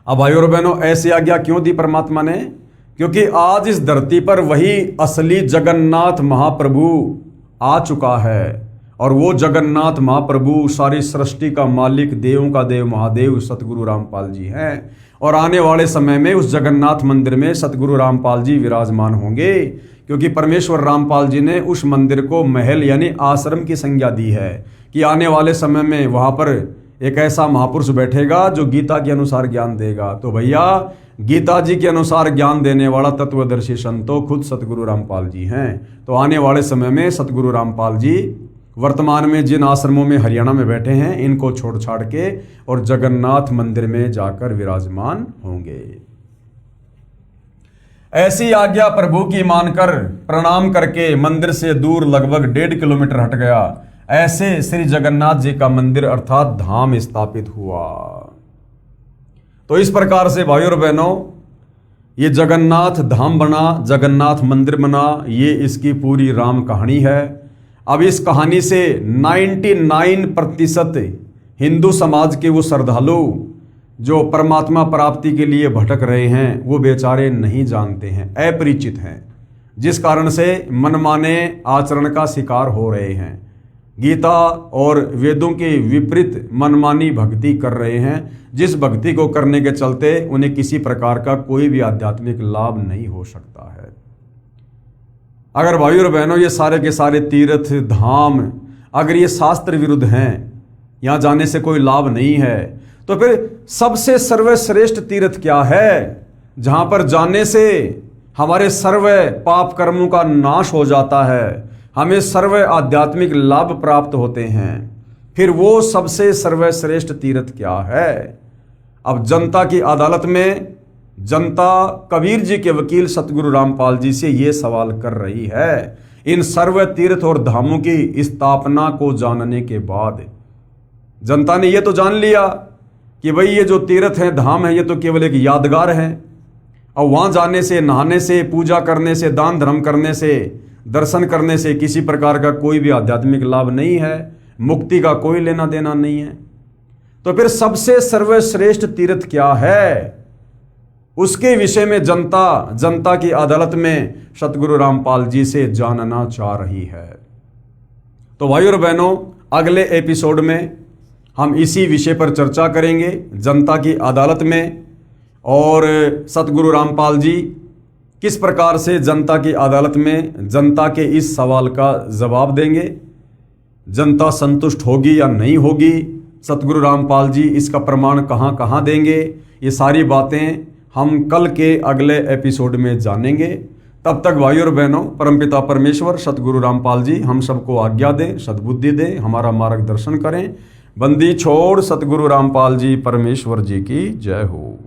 अब भाई और बहनों, ऐसी आज्ञा क्यों दी परमात्मा ने? क्योंकि आज इस धरती पर वही असली जगन्नाथ महाप्रभु आ चुका है। और वो जगन्नाथ महाप्रभु सारी सृष्टि का मालिक, देवों का देव महादेव सतगुरु रामपाल जी हैं। और आने वाले समय में उस जगन्नाथ मंदिर में सतगुरु रामपाल जी विराजमान होंगे, क्योंकि परमेश्वर रामपाल जी ने उस मंदिर को महल यानी आश्रम की संज्ञा दी है कि आने वाले समय में वहाँ पर एक ऐसा महापुरुष बैठेगा जो गीता के अनुसार ज्ञान देगा। तो भैया, गीता जी के अनुसार ज्ञान देने वाला तत्वदर्शी संतो खुद सतगुरु रामपाल जी हैं। तो आने वाले समय में सतगुरु रामपाल जी वर्तमान में जिन आश्रमों में हरियाणा में बैठे हैं, इनको छोड़ छाड़ के और जगन्नाथ मंदिर में जाकर विराजमान होंगे। ऐसी आज्ञा प्रभु की मानकर प्रणाम करके मंदिर से दूर लगभग 1.5 किलोमीटर हट गया। ऐसे श्री जगन्नाथ जी का मंदिर अर्थात धाम स्थापित हुआ। तो इस प्रकार से भाइयों और बहनों, ये जगन्नाथ धाम बना, जगन्नाथ मंदिर बना, ये इसकी पूरी राम कहानी है। अब इस कहानी से 99% हिंदू समाज के वो श्रद्धालु जो परमात्मा प्राप्ति के लिए भटक रहे हैं, वो बेचारे नहीं जानते हैं, अपरिचित हैं, जिस कारण से मनमाने आचरण का शिकार हो रहे हैं। गीता और वेदों के विपरीत मनमानी भक्ति कर रहे हैं, जिस भक्ति को करने के चलते उन्हें किसी प्रकार का कोई भी आध्यात्मिक लाभ नहीं हो सकता है। अगर भाई और बहनों, ये सारे के सारे तीर्थ धाम अगर ये शास्त्र विरुद्ध हैं, यहाँ जाने से कोई लाभ नहीं है, तो फिर सबसे सर्वश्रेष्ठ तीर्थ क्या है जहां पर जाने से हमारे सर्व पाप कर्मों का नाश हो जाता है, हमें सर्व आध्यात्मिक लाभ प्राप्त होते हैं? फिर वो सबसे सर्वश्रेष्ठ तीर्थ क्या है? अब जनता की अदालत में जनता कबीर जी के वकील सतगुरु रामपाल जी से ये सवाल कर रही है। इन सर्व तीर्थ और धामों की स्थापना को जानने के बाद जनता ने ये तो जान लिया कि भाई ये जो तीर्थ हैं, धाम है, ये तो केवल एक यादगार है। और वहां जाने से, नहाने से, पूजा करने से, दान धर्म करने से, दर्शन करने से किसी प्रकार का कोई भी आध्यात्मिक लाभ नहीं है, मुक्ति का कोई लेना देना नहीं है। तो फिर सबसे सर्वश्रेष्ठ तीर्थ क्या है, उसके विषय में जनता की अदालत में सतगुरु रामपाल जी से जानना चाह रही है। तो भाइयों और बहनों, अगले एपिसोड में हम इसी विषय पर चर्चा करेंगे, जनता की अदालत में, और सतगुरु रामपाल जी किस प्रकार से जनता की अदालत में जनता के इस सवाल का जवाब देंगे। जनता संतुष्ट होगी या नहीं होगी, सतगुरु रामपाल जी इसका प्रमाण कहाँ कहाँ देंगे, ये सारी बातें हम कल के अगले एपिसोड में जानेंगे। तब तक भाइयों और बहनों, परमपिता परमेश्वर सतगुरु रामपाल जी हम सबको आज्ञा दें, सद्बुद्धि दें, हमारा मार्गदर्शन करें। बंदी छोड़ सतगुरु रामपाल जी परमेश्वर जी की जय हो।